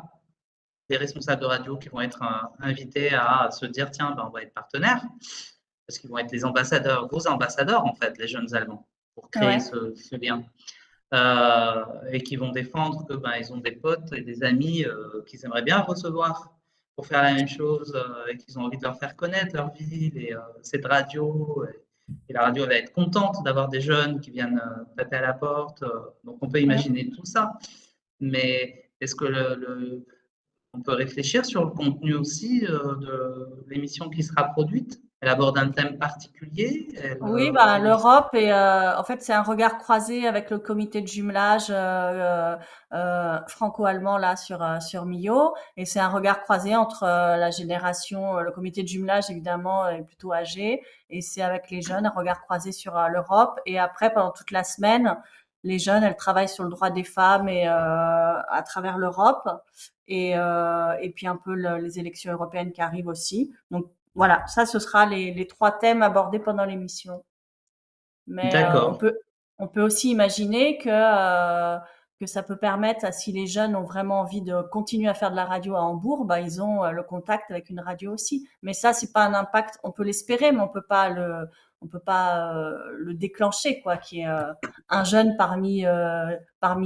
des responsables de radio qui vont être invités à se dire tiens, ben, on va être partenaires, parce qu'ils vont être les ambassadeurs, vos ambassadeurs en fait, les jeunes Allemands, pour créer Ouais. ce lien. Et qui vont défendre que ben, ils ont des potes et des amis qu'ils aimeraient bien recevoir pour faire la même chose et qu'ils ont envie de leur faire connaître leur ville et cette radio. Et la radio va être contente d'avoir des jeunes qui viennent taper à la porte. Donc on peut imaginer tout ça. Mais est-ce que on peut réfléchir sur le contenu aussi de l'émission qui sera produite? Elle aborde un thème particulier? Oui, bah, l'Europe et en fait c'est un regard croisé avec le comité de jumelage franco-allemand là sur Millau, et c'est un regard croisé entre la génération, le comité de jumelage évidemment est plutôt âgé, et c'est avec les jeunes un regard croisé sur l'Europe. Et après pendant toute la semaine, les jeunes elles travaillent sur le droit des femmes et à travers l'Europe, et puis un peu les élections européennes qui arrivent aussi. Donc voilà, ça, ce sera les trois thèmes abordés pendant l'émission. Mais D'accord. on peut aussi imaginer que ça peut permettre, si les jeunes ont vraiment envie de continuer à faire de la radio à Hambourg, bah, ils ont le contact avec une radio aussi. Mais ça, c'est pas un impact, on peut l'espérer, mais on peut pas le déclencher, quoi, qui est un jeune parmi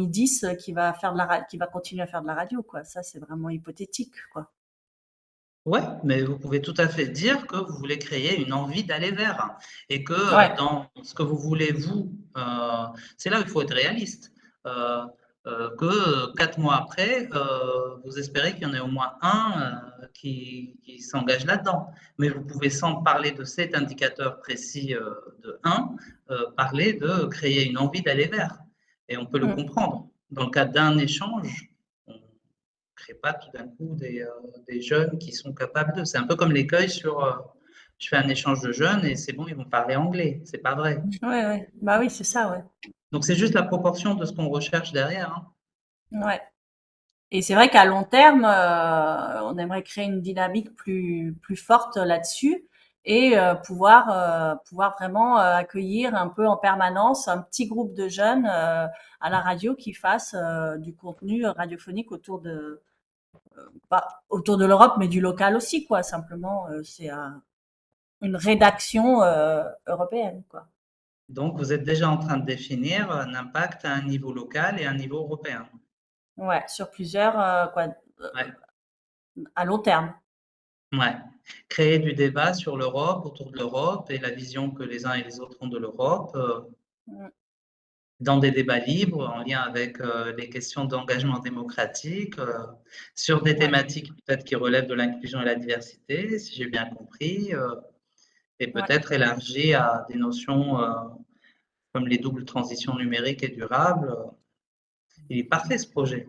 10 qui va continuer à faire de la radio, quoi. Ça, c'est vraiment hypothétique, quoi. Ouais, mais vous pouvez tout à fait dire que vous voulez créer une envie d'aller vers et que Ouais. dans ce que vous voulez, vous, c'est là où il faut être réaliste. Que 4 mois après, vous espérez qu'il y en ait au moins un qui s'engage là-dedans. Mais vous pouvez, sans parler de cet indicateur précis de 1, parler de créer une envie d'aller vers. Et on peut le comprendre. Dans le cadre d'un échange, crée pas tout d'un coup des jeunes qui sont capables de. C'est un peu comme l'écueil sur je fais un échange de jeunes et c'est bon, ils vont parler anglais. C'est pas vrai. Ouais. Bah oui, c'est ça, ouais. Donc c'est juste la proportion de ce qu'on recherche derrière, hein. Ouais. Et c'est vrai qu'à long terme, on aimerait créer une dynamique plus forte là-dessus, et pouvoir vraiment accueillir un peu en permanence un petit groupe de jeunes à la radio qui fassent du contenu radiophonique autour de l'Europe, mais du local aussi, quoi. Simplement, c'est une rédaction européenne, quoi. Donc vous êtes déjà en train de définir un impact à un niveau local et à un niveau européen. Ouais, sur plusieurs, Ouais. à long terme. Ouais. Créer du débat sur l'Europe, autour de l'Europe et la vision que les uns et les autres ont de l'Europe, dans des débats libres en lien avec les questions d'engagement démocratique, sur des thématiques peut-être qui relèvent de l'inclusion et la diversité, si j'ai bien compris, et peut-être élargies à des notions comme les doubles transitions numériques et durables. Il est parfait ce projet.